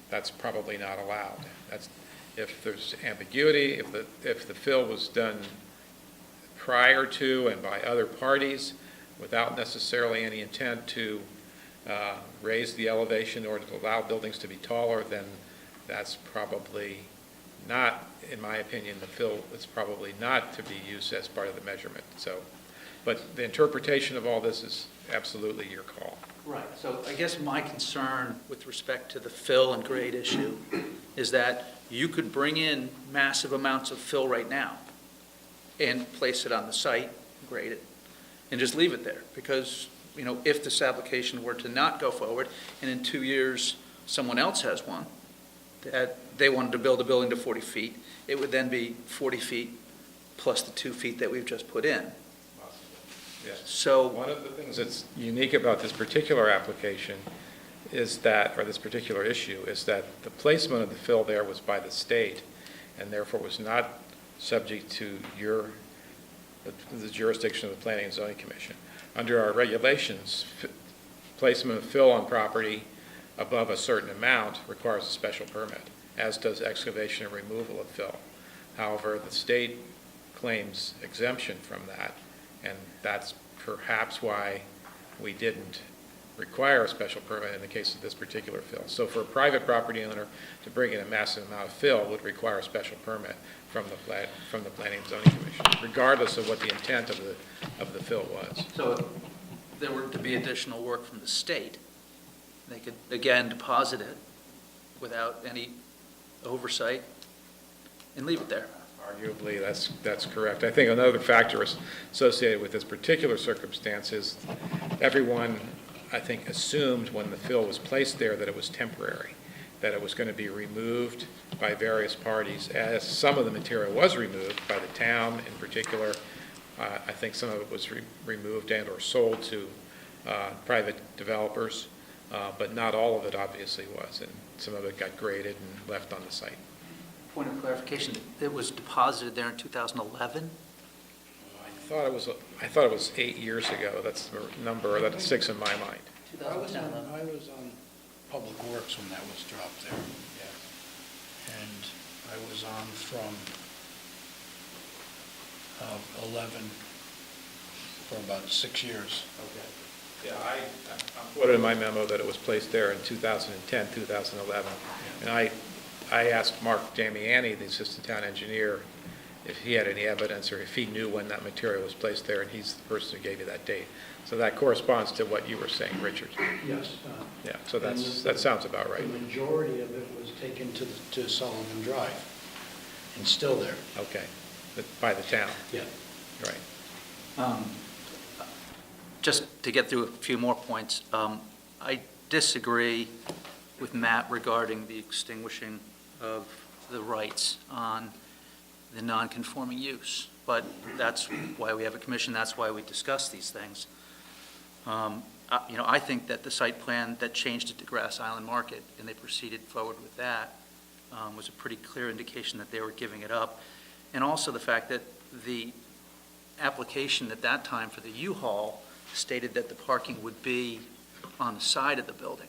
that's probably not allowed. If there's ambiguity, if the fill was done prior to and by other parties without necessarily any intent to raise the elevation or to allow buildings to be taller, then that's probably not, in my opinion, the fill is probably not to be used as part of the measurement. But the interpretation of all this is absolutely your call. Right. So I guess my concern with respect to the fill and grade issue is that you could bring in massive amounts of fill right now and place it on the site, grade it, and just leave it there. Because, if this application were to not go forward and in 2 years someone else has one, that they wanted to build a building to 40 feet, it would then be 40 feet plus the 2 feet that we've just put in. Yes. So one of the things that's unique about this particular application is that, or this particular issue, is that the placement of the fill there was by the state and therefore was not subject to the jurisdiction of the Planning and Zoning Commission. Under our regulations, placement of fill on property above a certain amount requires a special permit. as does excavation and removal of fill. However, the state claims exemption from that, and that's perhaps why we didn't require a special permit in the case of this particular fill. So for a private property owner to bring in a massive amount of fill would require a special permit from the Planning and Zoning Commission, regardless of what the intent of the fill was. So if there were to be additional work from the state, they could, again, deposit it without any oversight and leave it there. Arguably, that's correct. I think another factor associated with this particular circumstance is everyone, I think, assumed when the fill was placed there that it was temporary, that it was going to be removed by various parties. As some of the material was removed by the town in particular, I think some of it was removed and or sold to private developers, but not all of it obviously was, and some of it got graded and left on the site. Point of clarification, it was deposited there in 2011? I thought it was 8 years ago. That's the number that sticks in my mind. I was on Public Works when that was dropped there. And I was on from 11 for about 6 years. Okay. Yeah, I put it in my memo that it was placed there in 2010, 2011. And I asked Mark Damiani, the assistant town engineer, if he had any evidence or if he knew when that material was placed there, and he's the person who gave you that date. So that corresponds to what you were saying, Richard. Yes. Yeah, so that sounds about right. The majority of it was taken to Sullivan Drive and still there. Okay, by the town. Yeah. Right. Just to get through a few more points, I disagree with Matt regarding the extinguishing of the rights on the non-conforming use, but that's why we have a commission, that's why we discuss these things. I think that the site plan that changed it to Grass Island Market, and they proceeded forward with that, was a pretty clear indication that they were giving it up. And also the fact that the application at that time for the U-Haul stated that the parking would be on the side of the building.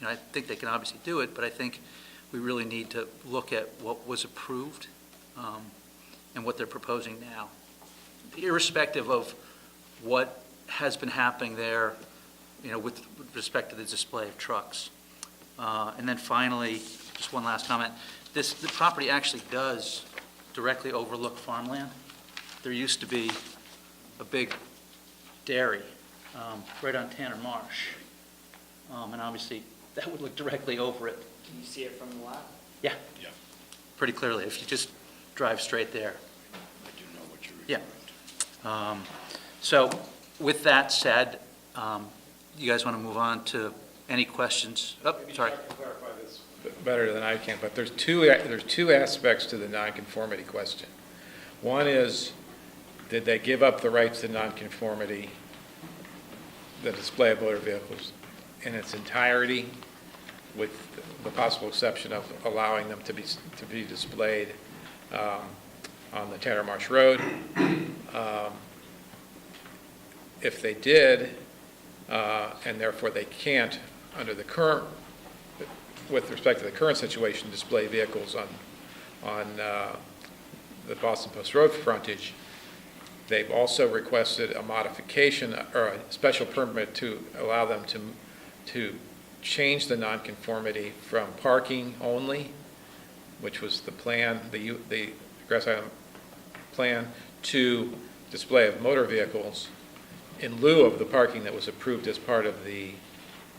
I think they can obviously do it, but I think we really need to look at what was approved and what they're proposing now, irrespective of what has been happening there, with respect to the display of trucks. And then finally, just one last comment. The property actually does directly overlook farmland. There used to be a big dairy right on Tanner Marsh, and obviously that would look directly over it. Can you see it from the lot? Yeah. Pretty clearly, if you just drive straight there. I do know what you're referring Yeah. So with that said, you guys want to move on to any questions? Oh, sorry. I can clarify this better than I can, but there's two aspects to the nonconformity question. One is, did they give up the rights to nonconformity, the display of motor vehicles in its entirety, with the possible exception of allowing them to be displayed on the Tanner Marsh Road? If they did, and therefore they can't, under the current, with respect to the current situation, display vehicles on the Boston Post Road frontage, they've also requested a modification or a special permit to allow them to change the nonconformity from parking only, which was the plan, the Grass Island plan, to display of motor vehicles in lieu of the parking that was approved as part of the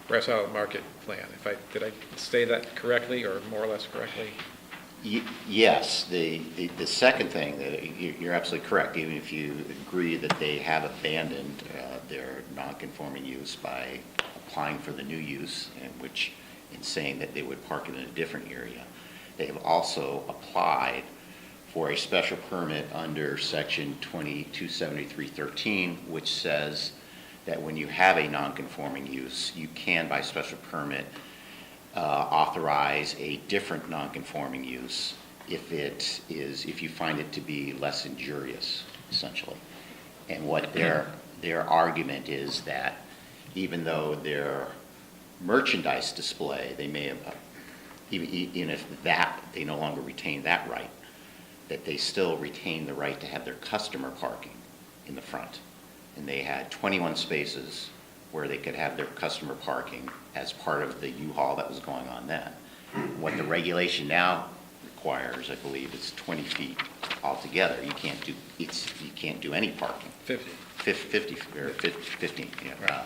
Grass Island Market plan. Did I say that correctly, or more or less correctly? Yes, the second thing, that you're absolutely correct, even if you agree that they have abandoned their non-conforming use by applying for the new use, in saying that they would park it in a different area. They have also applied for a special permit under section 227313, which says that when you have a non-conforming use, you can, by special permit, authorize a different non-conforming use if you find it to be less injurious, essentially. And what their argument is that even though their merchandise display, they may have even if that, they no longer retain that right, that they still retain the right to have their customer parking in the front. And they had 21 spaces where they could have their customer parking as part of the U-Haul that was going on then. What the regulation now requires, I believe, is 20 feet altogether. You can't do any parking. 50. 50, or 15, yeah.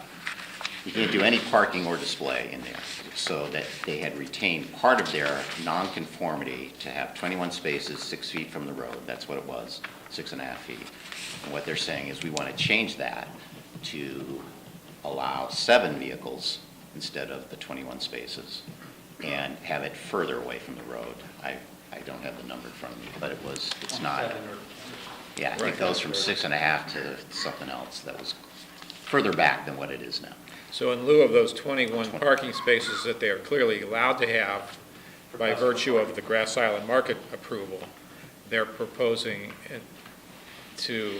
You can't do any parking or display in there, so that they had retained part of their nonconformity to have 21 spaces, 6 feet from the road. That's what it was, 6.5 feet. And what they're saying is we want to change that to allow 7 vehicles instead of the 21 spaces and have it further away from the road. I don't have the number in front of me, but it's not. Yeah, it goes from 6.5 to something else that was further back than what it is now. So in lieu of those 21 parking spaces that they are clearly allowed to have by virtue of the Grass Island Market approval, they're proposing to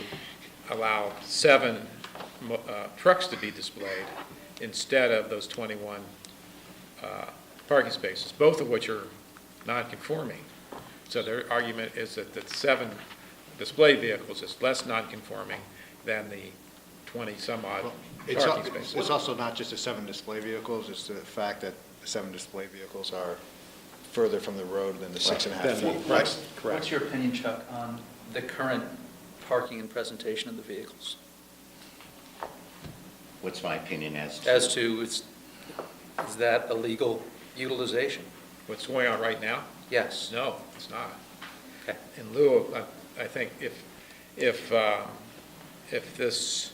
allow 7 trucks to be displayed instead of those 21 parking spaces, both of which are non-conforming. So their argument is that the 7 display vehicles is less non-conforming than the 20-some-odd parking spaces. It's also not just the 7 display vehicles, it's the fact that the 7 display vehicles are further from the road than the 6.5 feet. Right, What's correct. your opinion, Chuck, on the current parking and presentation of the vehicles? What's my opinion as to? Is that a legal utilization? What's going on right now? Yes. No, it's not. Okay. In lieu of, I think if this,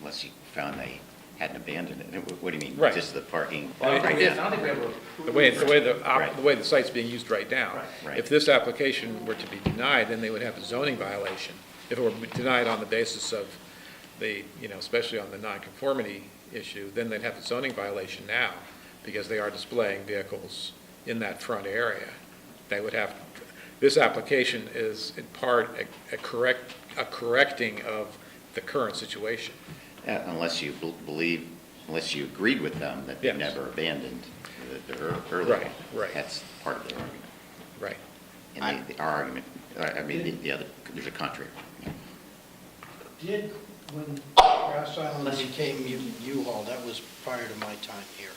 Unless you found they hadn't abandoned it. What do you mean? Right. Just the parking? Well, I don't think we ever the way Right. the way the site's being used right now, Right. if this application were to be denied, then they would have a zoning violation. If it were denied on the basis of the, especially on the nonconformity issue, then they'd have a zoning violation now because they are displaying vehicles in that front area. They would have, this application is in part a correcting of the current situation. Unless you unless you agreed with them that they Yes. never abandoned the earlier. Right. That's part of their argument. Right. And our argument, the other, there's a contrary. Did, when Grass Island became U-Haul, that was prior to my time here.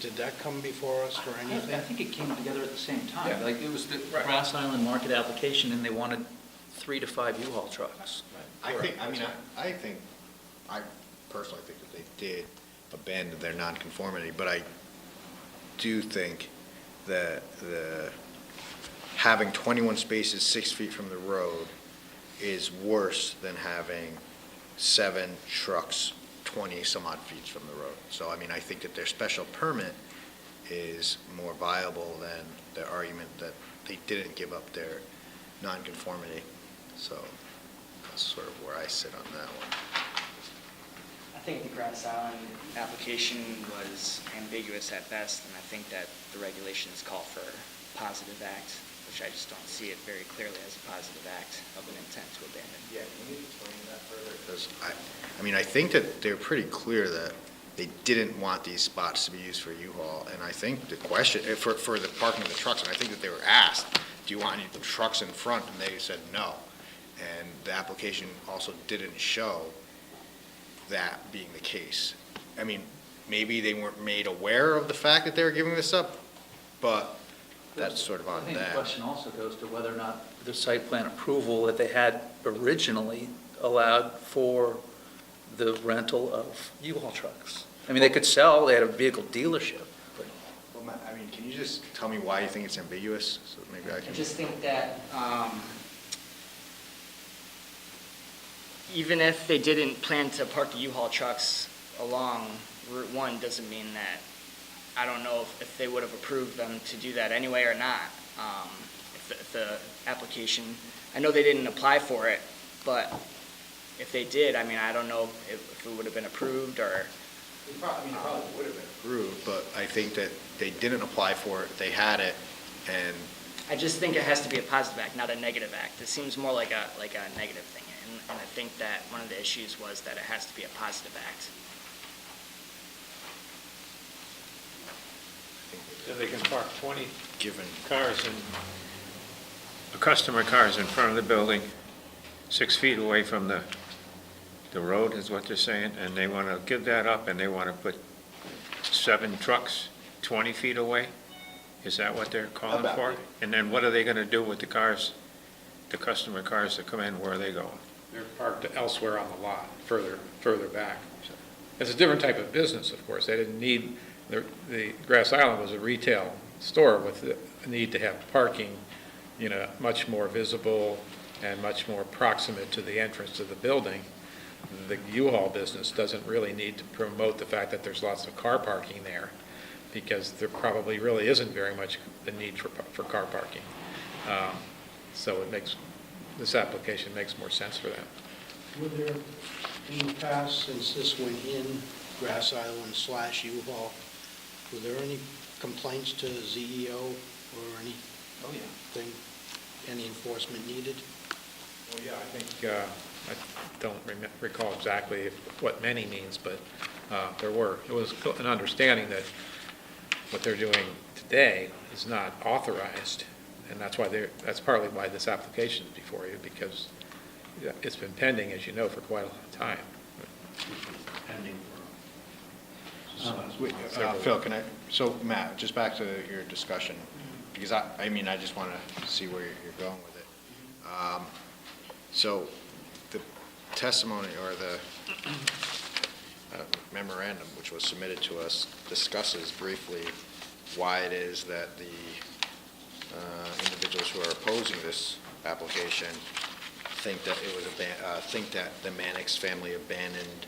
Did that come before us or anything? I think it came together at the same time. Yeah. Like, it was the Right. Grass Island Market application, and they wanted 3 to 5 U-Haul trucks. I personally think that they did abandon their nonconformity, but I do think that having 21 spaces 6 feet from the road is worse than having 7 trucks 20-some-odd feet from the road. So, I think that their special permit is more viable than their argument that they didn't give up their nonconformity. So that's sort of where I sit on that one. I think the Grass Island application was ambiguous at best, and I think that the regulations call for a positive act, which I just don't see it very clearly as a positive act of an intent to abandon. Yeah, can you explain that further? Because I think that they're pretty clear that they didn't want these spots to be used for U-Haul, and I think the question, for the parking of the trucks, and I think that they were asked, do you want any trucks in front? And they said no. And the application also didn't show that being the case. Maybe they weren't made aware of the fact that they were giving this up, but that's sort of I on think the them. question also goes to whether or not the site plan approval that they had originally allowed for the rental of U-Haul trucks. They could sell, they had a vehicle dealership, but. Well, can you just tell me why you think it's ambiguous, so maybe I I can. just think that even if they didn't plan to park the U-Haul trucks along Route 1, doesn't mean that, I don't know if they would have approved them to do that anyway or not. If the application, I know they didn't apply for it, but if they did, I don't know if it would have been approved or. It probably would have been approved, but I think that they didn't apply for it, they had it, and. I just think it has to be a positive act, not a negative act. It seems more like a negative thing, and I think that one of the issues was that it has to be a positive act. I think that So they can park 20 Given. cars customer cars in front of the building, 6 feet away from the road is what they're saying, and they want to give that up, and they want to put 7 trucks 20 feet away? Is that what they're calling About for? it. And then what are they going to do with the cars, the customer cars that come in, where are they going? They're parked elsewhere on the lot, further back. It's a different type of business, of course. They didn't need, the Grass Island was a retail store with a need to have parking, much more visible and much more proximate to the entrance to the building. The U-Haul business doesn't really need to promote the fact that there's lots of car parking there, because there probably really isn't very much the need for car parking. So this application makes more sense for that. Were there, in the past, since this went in Grass Island / U-Haul, were there any complaints to ZEO or anything, any enforcement needed? Well, yeah, I think, I don't recall exactly what many means, but there were. It was an understanding that what they're doing today is not authorized, and that's partly why this application is before you, because it's been pending, as you know, for quite a long time. Pending for... Phil, so Matt, just back to your discussion, because I mean, I just want to see where you're going with it. So the testimony or the memorandum, which was submitted to us, discusses briefly why it is that the individuals who are opposing this application think that it was think that the Mannix family abandoned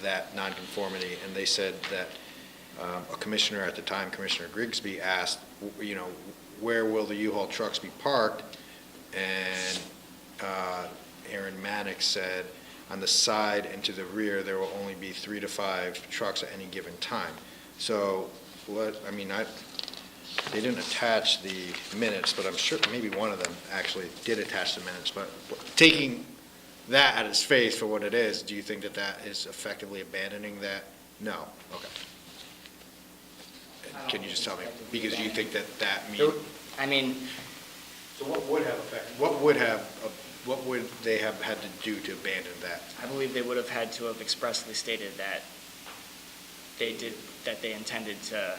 that nonconformity, and they said that a commissioner at the time, Commissioner Grigsby, asked, where will the U-Haul trucks be parked? And Aaron Mannix said, on the side and to the rear, there will only be 3 to 5 trucks at any given time. So they didn't attach the minutes, but I'm sure maybe one of them actually did attach the minutes. But taking that at its face for what it is, do you think that that is effectively abandoning that? No. Okay. Can you just tell me? Because you think that means... So what would have affected? What would they have had to do to abandon that? I believe they would have had to have expressly stated that they intended to,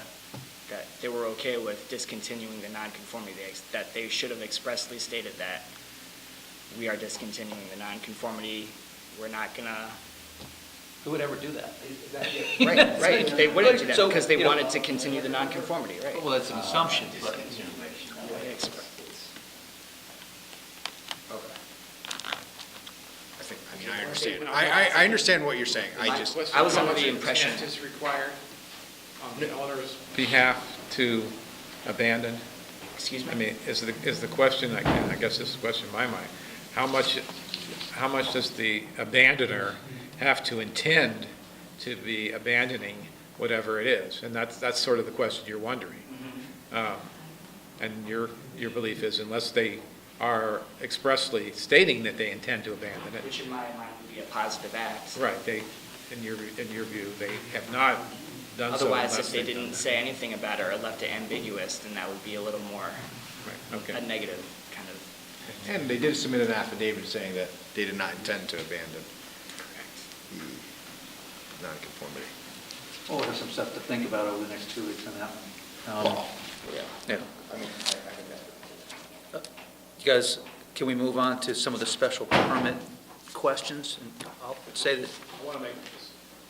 that they were okay with discontinuing the nonconformity, that they should have expressly stated that we are discontinuing the nonconformity, we're not gonna... Who would ever do that? Right, they wouldn't do that because they wanted to continue the nonconformity, right? Well, that's an assumption, but... I understand. I understand what you're saying. I was under the impression... Is required on the owner's behalf to abandon? Excuse me? I mean, is the question, I guess this is the question in my mind, how much does the abandoner have to intend to be abandoning whatever it is? And that's sort of the question you're wondering. And your belief is, unless they are expressly stating that they intend to abandon it. Which in my mind would be a positive act. Right, in your view, they have not done so. Otherwise, if they didn't say anything about it or left it ambiguous, then that would be a little more a negative kind of. And they did submit an affidavit saying that they did not intend to abandon the nonconformity. Well, there's some stuff to think about over the next 2 weeks on that one. Yeah. I mean, I think that. You guys, can we move on to some of the special permit questions? And I'll say that... I want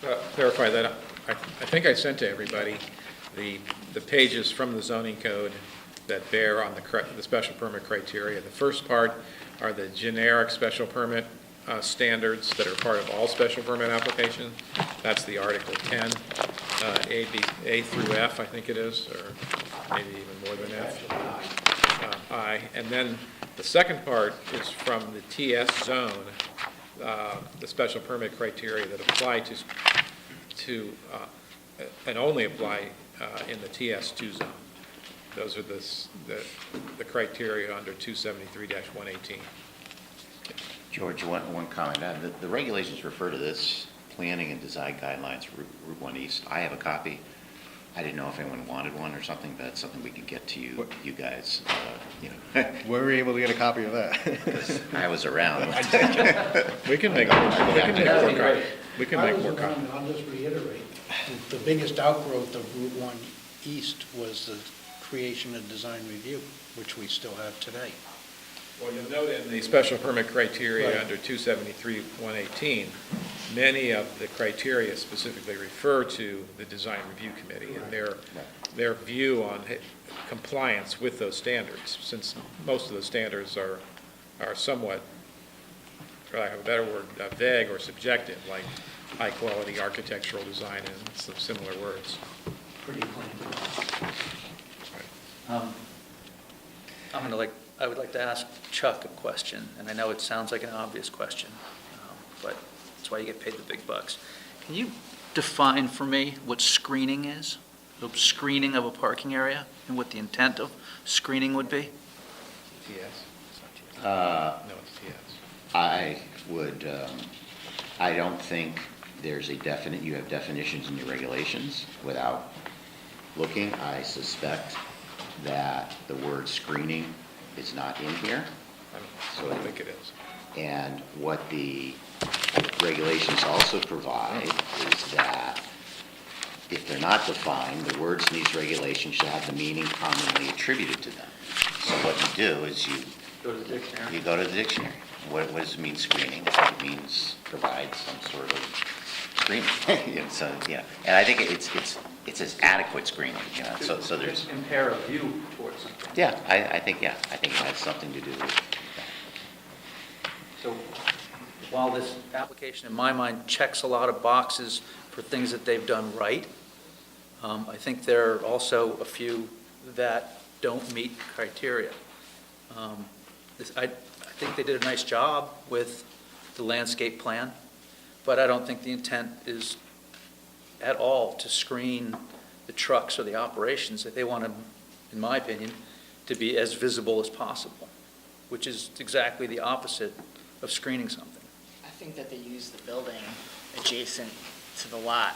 to clarify that. I think I sent to everybody the pages from the zoning code that bear on the special permit criteria. The first part are the generic special permit standards that are part of all special permit applications. That's the Article 10, A through F, I think it is, or maybe even more than F. I. And then the second part is from the TS zone, the special permit criteria that apply to and only apply in the TS2 zone. Those are the criteria under 273-118. George, one comment. The regulations refer to this planning and design guidelines, Route 1 East. I have a copy I didn't know if anyone wanted one or something, but it's something we could get to you guys, you know. Where were you able to get a copy of that? I was around. We can make more copies. We can make more I was copies. around, and I'll just reiterate, the biggest outgrowth of Route 1 East was the creation of design review, which we still have today. Well, you'll note in the special permit criteria Right. under 273-118, many of the criteria specifically refer to the design review committee and their view on compliance with those standards, since most of those standards are somewhat, for lack of a better word, vague or subjective, like high-quality architectural design and some similar words. Pretty plain. I would like to ask Chuck a question, and I know it sounds like an obvious question, but that's why you get paid the big bucks. Can you define for me what screening is? The screening of a parking area, and what the intent of screening would be? TS? Uh, No, it's TS. I would, I don't think there's you have definitions in your regulations. Without looking, I suspect that the word screening is not in here. I don't think it is. And what the regulations also provide is that if they're not defined, the words in these regulations should have the meaning commonly attributed to them. So what you do is you Go to the dictionary. You go to the dictionary. What does it mean screening? It means provide some sort of screening. And so, you know, and I think it's as adequate screening, you know, so there's, Impair a view towards something. yeah, I think it has something to do with that. So while this application, in my mind, checks a lot of boxes for things that they've done right, I think there are also a few that don't meet criteria. I think they did a nice job with the landscape plan, but I don't think the intent is at all to screen the trucks or the operations. That they want them, in my opinion, to be as visible as possible, which is exactly the opposite of screening something. I think that they used the building adjacent to the lot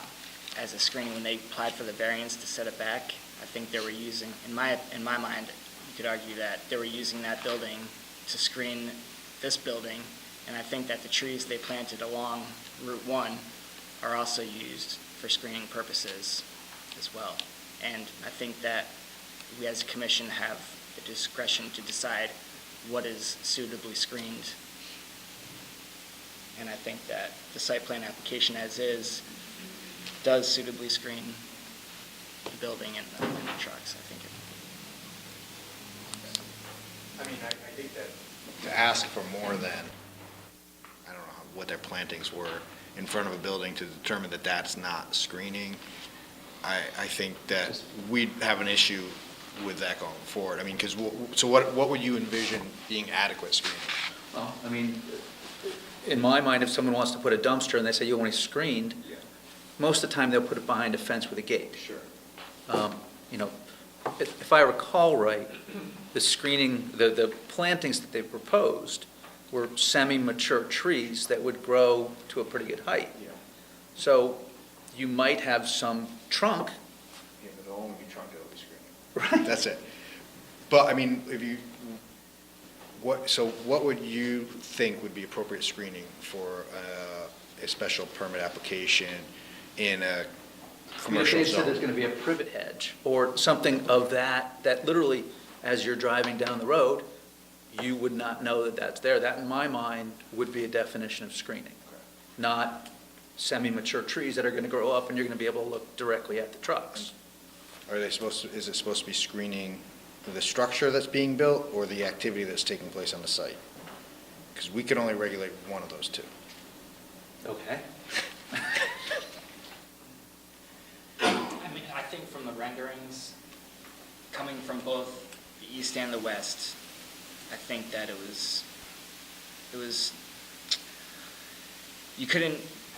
as a screen when they applied for the variance to set it back. I think they were using, in my mind, you could argue that they were using that building to screen this building, and I think that the trees they planted along Route 1 are also used for screening purposes as well. And I think that we as a commission have the discretion to decide what is suitably screened. And I think that the site plan application as is does suitably screen the building and the trucks, I think. I mean, I think that to ask for more than, I don't know what their plantings were in front of a building to determine that that's not screening, I think that we'd have an issue with that going forward. I mean, because, so what would you envision being adequate screening? Well, I mean, in my mind, if someone wants to put a dumpster and they say you want it screened, most of the time they'll put it behind a fence with a gate. Sure. You know, if I recall right, the screening, the plantings that they proposed were semi-mature trees that would grow to a pretty good height. Yeah. So you might have some trunk. Yeah, but it'll only be trunk, it'll be screening. Right. That's it. But, I mean, what would you think would be appropriate screening for a special permit application in a commercial They said zone? there's going to be a privet hedge or something of that literally, as you're driving down the road, you would not know that that's there. That, in my mind, would be a definition of screening, not semi-mature trees that are going to grow up and you're going to be able to look directly at the trucks. Is it supposed to be screening the structure that's being built or the activity that's taking place on the site? Because we can only regulate one of those two. Okay. I mean, I think from the renderings, coming from both the east and the west, I think that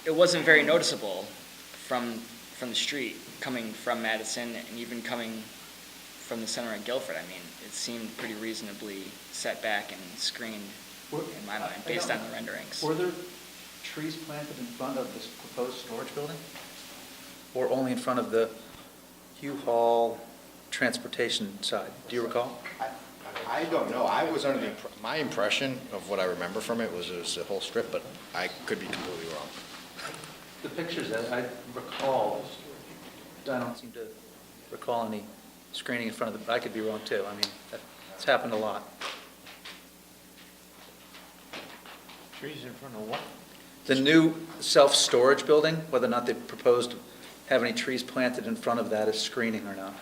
it wasn't very noticeable from the street, coming from Madison and even coming from the center of Guilford. I mean, it seemed pretty reasonably set back and screened in my mind, based on the renderings. Were there trees planted in front of this proposed storage building? Or only in front of the U-Haul transportation side. Do you recall? I don't know. I was under my impression of what I remember from it was a whole strip, but I could be completely wrong. The pictures that I recall, I don't seem to recall any screening in front of the, I could be wrong too. I mean, it's happened a lot. Trees in front of what? The new self-storage building, whether or not they proposed to have any trees planted in front of that as screening or not.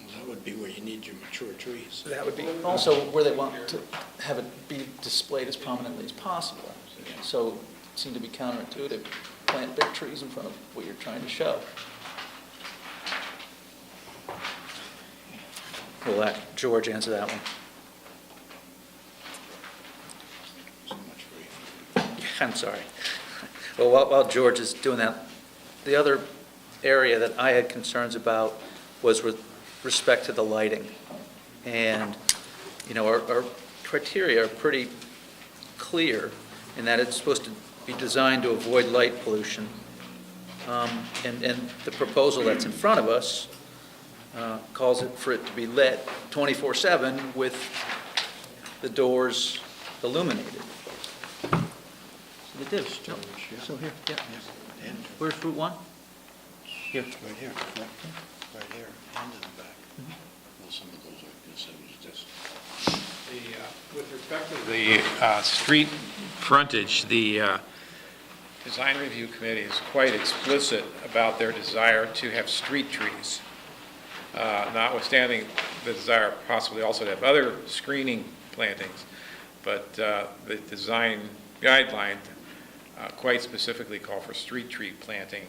That would be where you need your mature trees. That would be also where they want to have it be displayed as prominently as possible. So it seemed to be counterintuitive, plant big trees in front of what you're trying to show. We'll let George answer that one. I'm sorry. Well, while George is doing that, the other area that I had concerns about was with respect to the lighting. And, you know, our criteria are pretty clear in that it's supposed to be designed to avoid light pollution. And the proposal that's in front of us calls it for it to be lit 24/7 with the doors illuminated. It is. So here, yeah. Where's Route 1? Here. Right here, right here, and in the back. Well, some of those are considered just. With respect to the street frontage, the Design Review Committee is quite explicit about their desire to have street trees, notwithstanding the desire possibly also to have other screening plantings, but the design guideline quite specifically call for street tree planting,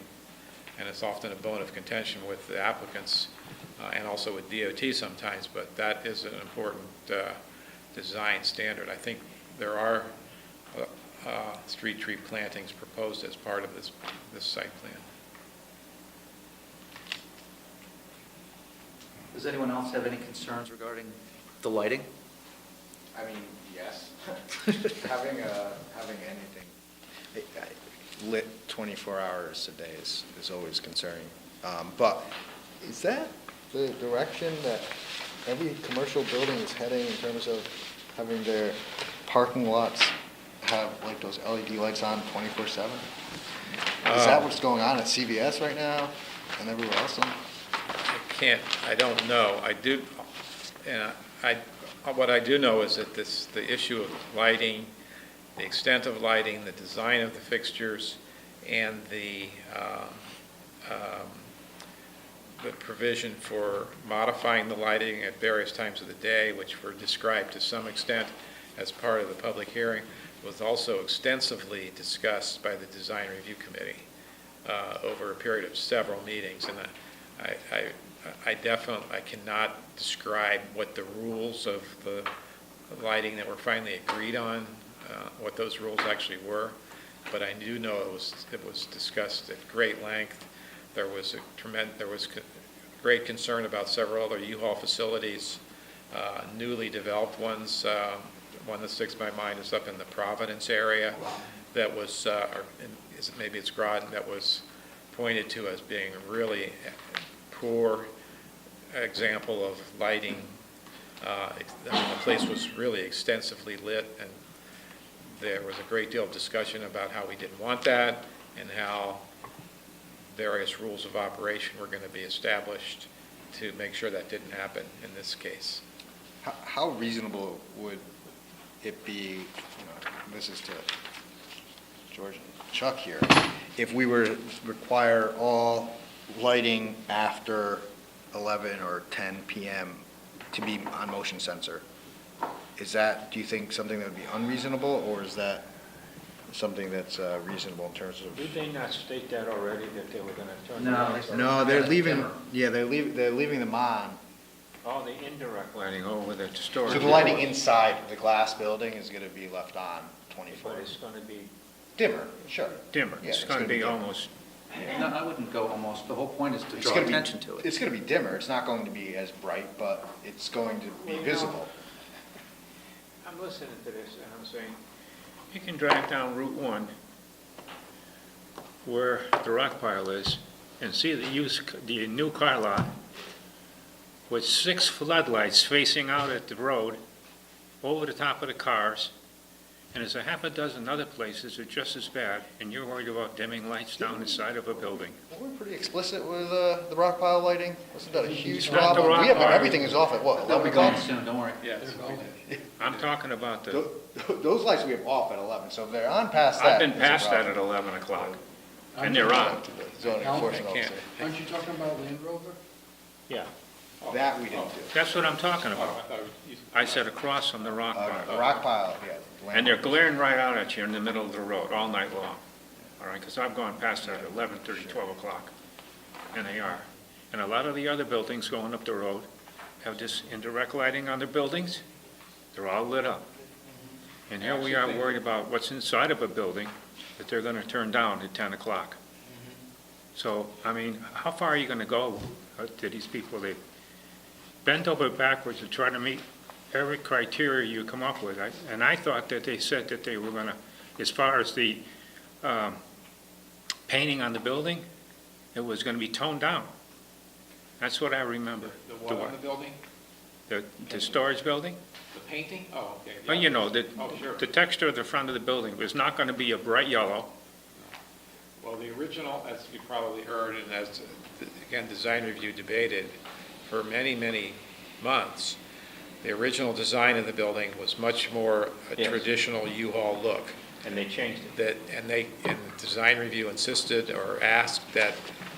and it's often a bone of contention with the applicants and also with DOT sometimes, but that is an important design standard. I think there are street tree plantings proposed as part of this site plan. Does anyone else have any concerns regarding the lighting? I mean, yes. having anything lit 24 hours a day is always concerning. But is that the direction that every commercial building is heading in terms of having their parking lots have like those LED lights on 24/7? Is that what's going on at CVS right now and everywhere else? I don't know. I do, and what I do know is that the issue of lighting, the extent of lighting, the design of the fixtures, and the provision for modifying the lighting at various times of the day, which were described to some extent as part of the public hearing, was also extensively discussed by the Design Review Committee over a period of several meetings. And I cannot describe what the rules of the lighting that were finally agreed on, what those rules actually were, but I do know it was discussed at great length. There was great concern about several other U-Haul facilities, newly developed ones. One that sticks in my mind is up in the Providence area that was, maybe it's Groton, that was pointed to as being a really poor example of lighting. The place was really extensively lit, and there was a great deal of discussion about how we didn't want that and how various rules of operation were going to be established to make sure that didn't happen in this case. How reasonable would it be, this is to George and Chuck here, if we were to require all lighting after 11 or 10 p.m. to be on motion sensor? Is that, do you think, something that would be unreasonable, or is that something that's reasonable in terms of? Did they not state that already, that they were going to turn? No, they're leaving. Yeah, they're leaving them on. Oh, the indirect lighting over the storage. So the lighting inside the glass building is going to be left on 24. But it's going to be Dimmer, sure. dimmer. Yeah, It's going to be dimmer. almost. No, I wouldn't go almost. The whole point is to It's draw gonna be- attention to it. It's going to be dimmer. It's not going to be as bright, but it's going to be visible. I'm listening to this, and I'm saying, you can drive down Route 1, where the rock pile is, and see the new car lot with 6 floodlights facing out at the road, over the top of the cars, and there's a half a dozen other places that are just as bad, and you're worried about dimming lights down the side of a building. We're pretty explicit with the rock pile lighting. Wasn't that a huge Not the problem? rock We have, pile. everything is off at what, 11 o'clock? Soon, don't worry. I'm talking about the, Those lights we have off at 11, so if they're on past I've that. been it's a past that problem. at 11 o'clock, and they're on. Zoning enforcement I can't. officer. Aren't you talking about Land Rover? Yeah, That we didn't do. that's what I'm talking Oh, about. I thought you- I said across from the rock The pile. rock pile, yeah. land And they're Rover. glaring right out at you in the middle of the road all night long. All right, because I've gone past that at 11:30, 12 o'clock, and they are. And a lot of the other buildings going up the road have this indirect lighting on their buildings. They're all lit up. And here we are worried about what's inside of a building that they're going to turn down at 10 o'clock. So, I mean, how far are you going to go to these people? They bent over backwards to try to meet every criteria you come up with. And I thought that they said that they were going to, as far as the painting on the building, it was going to be toned down. That's what I remember. The what on the building? The storage building? The painting? Oh, okay. Well, you know, the Oh, sure. the texture of the front of the building was not going to be a bright yellow. Well, the original, as you probably heard, and as, again, design review debated for many, many months, the original design of the building was much more a Yes. traditional U-Haul look. And they changed it. And the design review insisted or asked that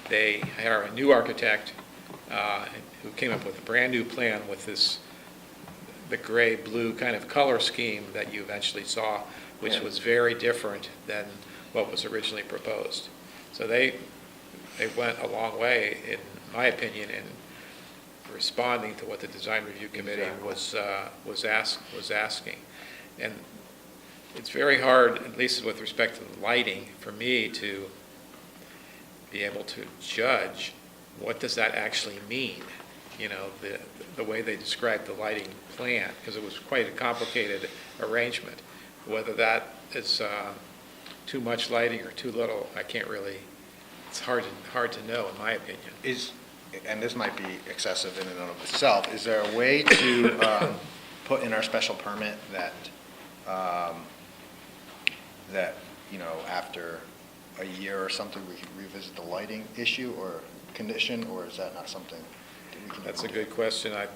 they hire a new architect who came up with a brand-new plan with the gray-blue kind of color scheme that you eventually saw, which was very different than what was originally proposed. So they went a long way, in my opinion, in responding to what the design review committee was asking. And it's very hard, at least with respect to the lighting, for me to be able to judge what does that actually mean, you know, the way they described the lighting plan, because it was quite a complicated arrangement. Whether that is too much lighting or too little, I can't really, it's hard to know, in my opinion. And this might be excessive in and of itself, is there a way to put in our special permit that, you know, after a year or something, we can revisit the lighting issue or condition, or is that not something that we can? That's a good question. I'd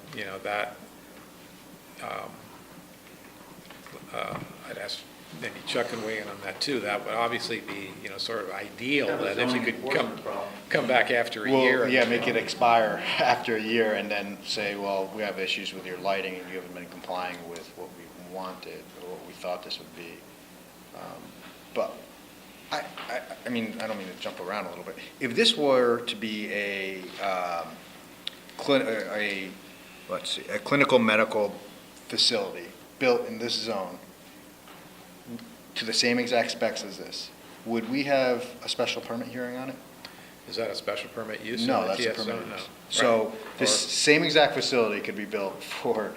ask maybe Chuck can weigh in on that too. That would obviously be, you know, sort of ideal, that if you could come back after a year. Well, yeah, make it expire after a year and then say, well, we have issues with your lighting and you haven't been complying with what we wanted or what we thought this would be. But I mean, I don't mean to jump around a little bit. If this were to be a clinical medical facility built in this zone to the same exact specs as this, would we have a special permit hearing on it? Is that a special permit use? No, in the that's a TS permit zone? No. use. So Right. this Or- same exact facility could be built for,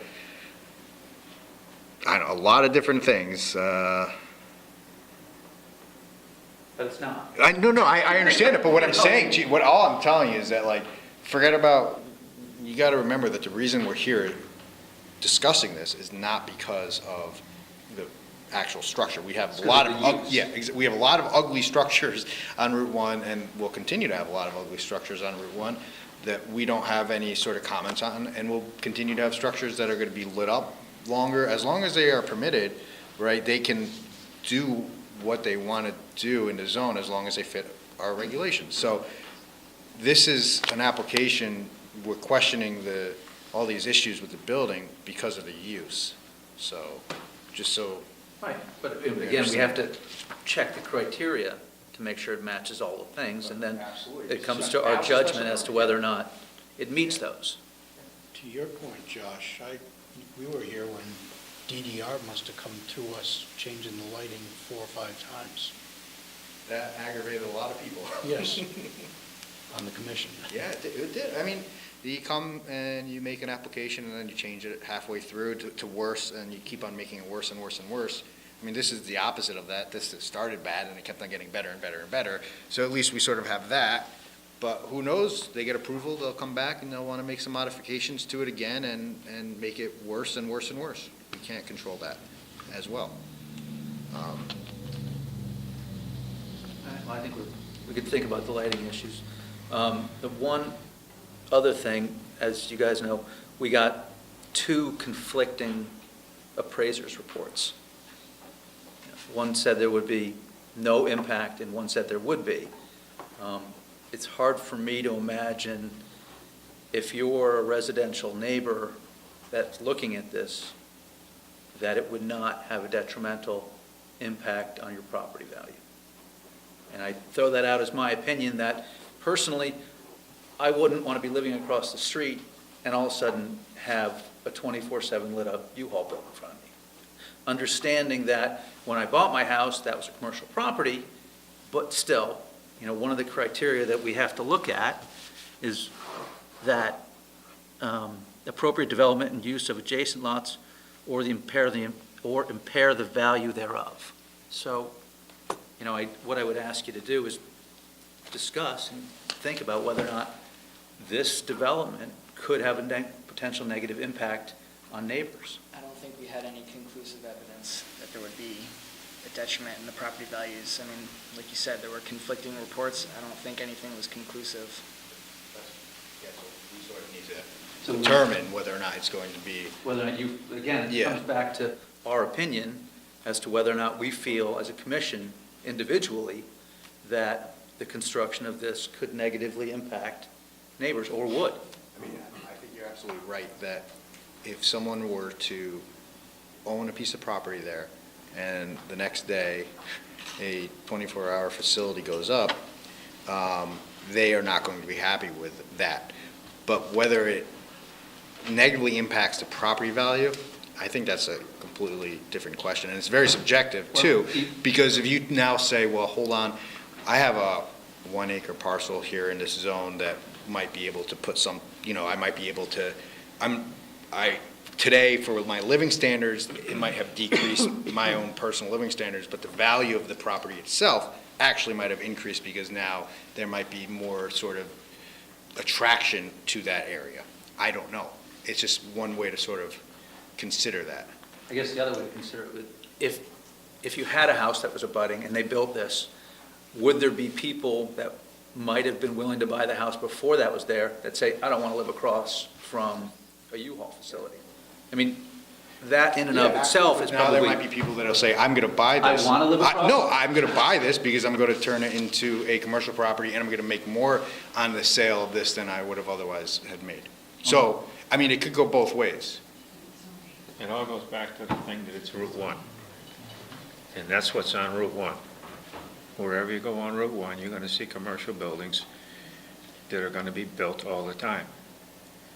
I don't know, a lot of different things. But it's not. I understand it, but what I'm saying, all I'm telling you is that, like, forget about, you got to remember that the reason we're here discussing this is not because of the actual structure. We have a lot of, we have a lot of ugly structures on Route 1, and we'll continue to have a lot of ugly structures on Route 1 that we don't have any sort of comments on, and we'll continue to have structures that are going to be lit up longer, as long as they are permitted, right? They can do what they want to do in the zone as long as they fit our regulations. So this is an application, we're questioning all these issues with the building because of the use. So, just so. Right, but again, we have to check the criteria to make sure it matches all the things, and then it comes to our judgment as to whether or not it meets those. To your point, Josh, we were here when DDR must have come to us changing the lighting 4 or 5 times. That aggravated a lot of people. Yes, on the commission. Yeah, it did. I mean, you come and you make an application and then you change it halfway through to worse, and you keep on making it worse and worse and worse. I mean, this is the opposite of that. This started bad and it kept on getting better and better and better. So at least we sort of have that. But who knows, they get approval, they'll come back and they'll want to make some modifications to it again and make it worse and worse and worse. We can't control that as well. I think we could think about the lighting issues. The one other thing, as you guys know, we got 2 conflicting appraisers' reports. One said there would be no impact, and one said there would be. It's hard for me to imagine if you're a residential neighbor that's looking at this, that it would not have a detrimental impact on your property value. And I throw that out as my opinion that personally, I wouldn't want to be living across the street and all of a sudden have a 24/7 lit up U-Haul built in front of me. Understanding that when I bought my house, that was a commercial property, but still, one of the criteria that we have to look at is that appropriate development and use of adjacent lots or impair the value thereof. So, what I would ask you to do is discuss and think about whether or not this development could have a potential negative impact on neighbors. I don't think we had any conclusive evidence that there would be a detriment in the property values. I mean, like you said, there were conflicting reports. I don't think anything was conclusive. We sort of need to determine whether or not it's going to be. Whether or not it comes back to our opinion as to whether or not we feel as a commission individually that the construction of this could negatively impact neighbors or would. I mean, I think you're absolutely right that if someone were to own a piece of property there and the next day a 24-hour facility goes up, they are not going to be happy with that. But whether it negatively impacts the property value, I think that's a completely different question. And it's very subjective too, because if you now say, well, hold on, I have a 1-acre parcel here in this zone that might be able to put some, I might be able to, today for my living standards, it might have decreased my own personal living standards, but the value of the property itself actually might have increased because now there might be more sort of attraction to that area. I don't know. It's just one way to sort of consider that. I guess the other way to consider it, if you had a house that was abutting and they built this, would there be people that might have been willing to buy the house before that was there that say, I don't want to live across from a U-Haul facility? I mean, that in and of itself is probably. Now there might be people that'll say, I'm going to buy this. I want to live across. No, I'm going to buy this because I'm going to turn it into a commercial property and I'm going to make more on the sale of this than I would have otherwise had made. So, I mean, it could go both ways. It all goes back to the thing that it's Route 1. And that's what's on Route 1. Wherever you go on Route 1, you're going to see commercial buildings that are going to be built all the time.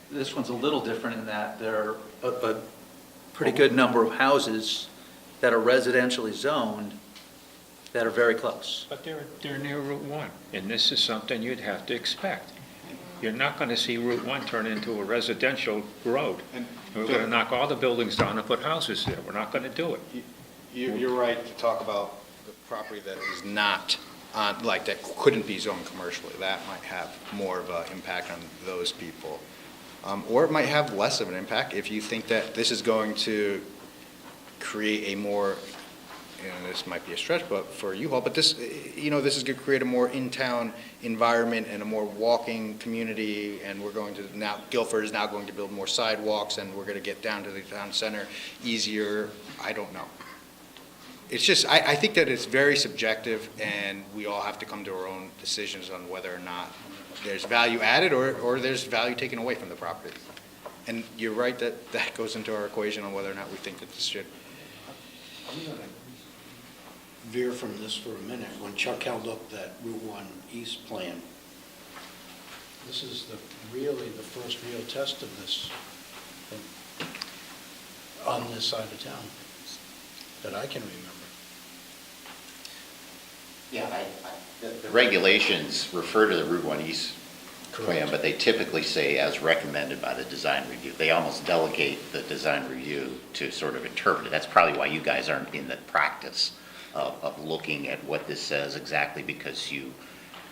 This one's a little different in that there are a pretty good number of houses that are residentially zoned that are very close. But they're near Route 1, and this is something you'd have to expect. You're not going to see Route 1 turn into a residential road. We're going to knock all the buildings down and put houses there. We're not going to do it. You're right to talk about the property that is not, like that couldn't be zoned commercially. That might have more of an impact on those people. Or it might have less of an impact if you think that this is going to create a more, this might be a stretch, but for U-Haul, but this, this is going to create a more in-town environment and a more walking community, and we're going to now, Guilford is now going to build more sidewalks, and we're going to get down to the town center easier. I don't know. It's just, I think that it's very subjective, and we all have to come to our own decisions on whether or not there's value added or there's value taken away from the property. And you're right that that goes into our equation on whether or not we think that this should. I'm going to veer from this for a minute. When Chuck held up that Route 1 East plan, this is really the first real test of this on this side of town that I can remember. Yeah, the regulations refer to the Route 1 East plan, but they typically say as recommended by the design review. They almost delegate the design review to sort of interpret it. That's probably why you guys aren't in the practice of looking at what this says exactly, because you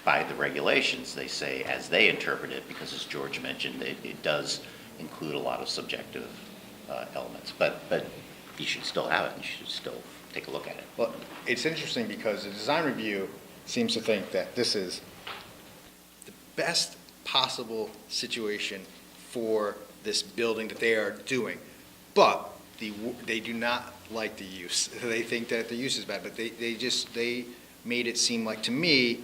by the regulations, they say, as they interpret it, because as George mentioned, it does include a lot of subjective elements. But you should still have it, and you should still take a look at it. Well, it's interesting because the design review seems to think that this is the best possible situation for this building that they are doing. But they do not like the use. They think that the use is bad, but they made it seem like, to me,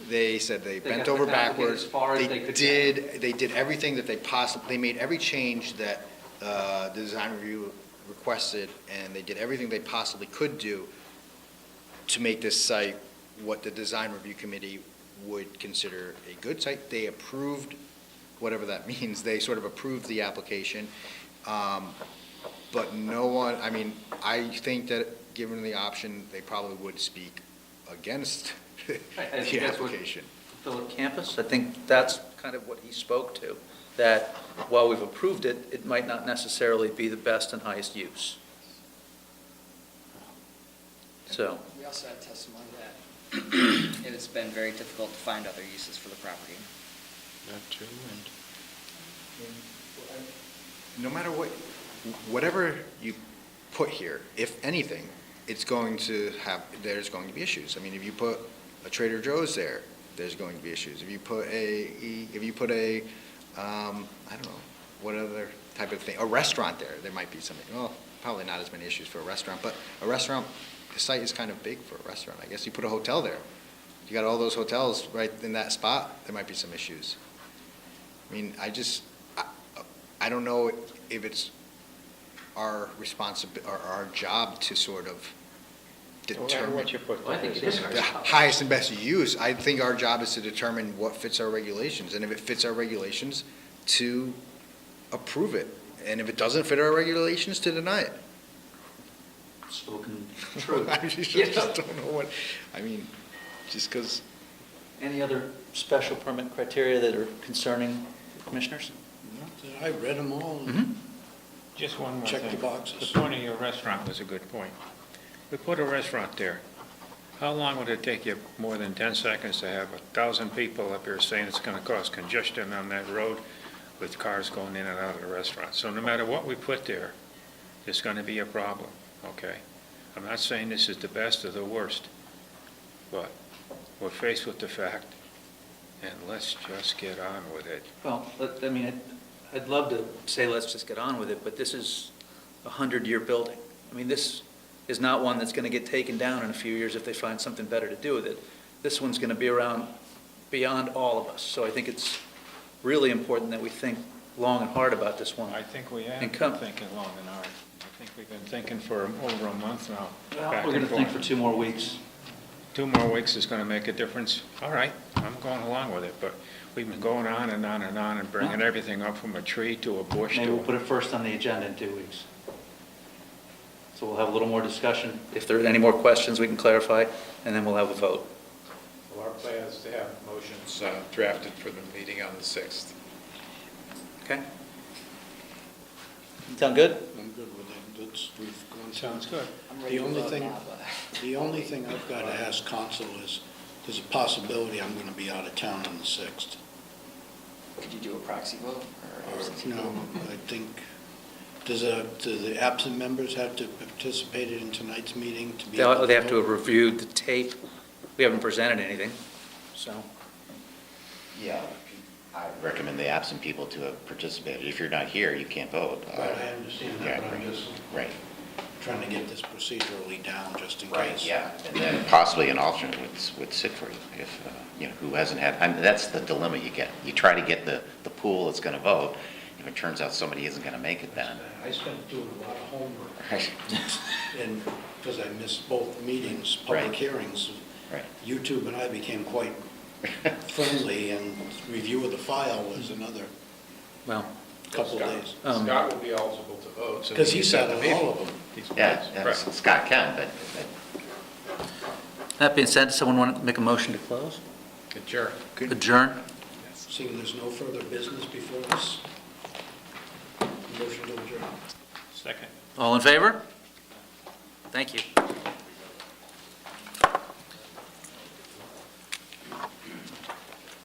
they said they bent got over the applicant backwards. as far as they could get. They did everything that they made every change that the design review requested, and they did everything they possibly could do to make this site what the design review committee would consider a good site. They approved, whatever that means, they sort of approved the application. But no one, I mean, I think that given the option, they probably would speak against the application. Philip Campus, I think that's kind of what he spoke to, that while we've approved it, it might not necessarily be the best and highest use. So, We also had testimony that it's been very difficult to find other uses for the property. That too, and no matter whatever you put here, if anything, there's going to be issues. I mean, if you put a Trader Joe's there, there's going to be issues. If you put a, I don't know, what other type of thing, a restaurant there might be something. Well, probably not as many issues for a restaurant, but a restaurant, the site is kind of big for a restaurant. I guess you put a hotel there. You got all those hotels right in that spot, there might be some issues. I mean, I don't know if it's our responsibility or our job to sort of determine what you put there. I think it is our the job. highest and best use. I think our job is to determine what fits our regulations, and if it fits our regulations, to approve it. And if it doesn't fit our regulations, to deny it. Spoken true. I just Yeah. don't know what, I mean, just because. Any other special permit criteria that are concerning commissioners? I read them all. Just one more thing. Check the boxes. The point of your restaurant was a good point. We put a restaurant there. How long would it take you, more than 10 seconds, to have 1,000 people up here saying it's going to cause congestion on that road with cars going in and out of the restaurant? So no matter what we put there, it's going to be a problem, okay? I'm not saying this is the best or the worst, but we're faced with the fact, and let's just get on with it. Well, I mean, I'd love to say let's just get on with it, but this is a 100-year building. I mean, this is not one that's going to get taken down in a few years if they find something better to do with it. This one's going to be around beyond all of us. So I think it's really important that we think long and hard about this one. I think we have And been come- thinking long and hard. I think we've been thinking for over a month now. Well, back we're going and to think for forth. 2 more weeks. 2 more weeks is going to make a difference. All right, I'm going along with it, but we've been going on and on and on and bringing everything up from a tree to a bush Maybe to we'll put it first on the agenda in 2 weeks. So we'll have a little more discussion. If there are any more questions, we can clarify, and then we'll have a vote. Well, our plan is to have motions drafted for the meeting on the 6th. Okay? Sound good? I'm good with it. We've gone through. Sounds good. The only thing I've got to ask council is, there's a possibility I'm going to be out of town on the 6th. Could you do a proxy vote? Or No, I think, do the absent members have to participate in tonight's meeting to be able to They have to vote? have reviewed the tape. We haven't presented anything, so. Yeah, I recommend the absent people to have participated. If you're not here, you can't vote. Right, I understand Yeah, that, but I'm right. just Right, trying to get this procedurally down just in right, case. yeah. And then possibly an alternate would sit for you if, who hasn't had, I mean, that's the dilemma you get. You try to get the pool that's going to vote. If it turns out somebody isn't going to make it, then. I spent doing a lot of homework, Right. and, because I missed both meetings, public Right. hearings. Right. YouTube and I became quite friendly, and review of the file was another Well, couple of days. Scott will be eligible to vote. so Because he he's sat at on the all meeting. of them. Yeah, Right. Scott can, but that being said, does someone want to make a motion to close? Adjourn. Adjourn? Seeing there's no further business before us, motion to adjourn. Second. All in favor? Thank you.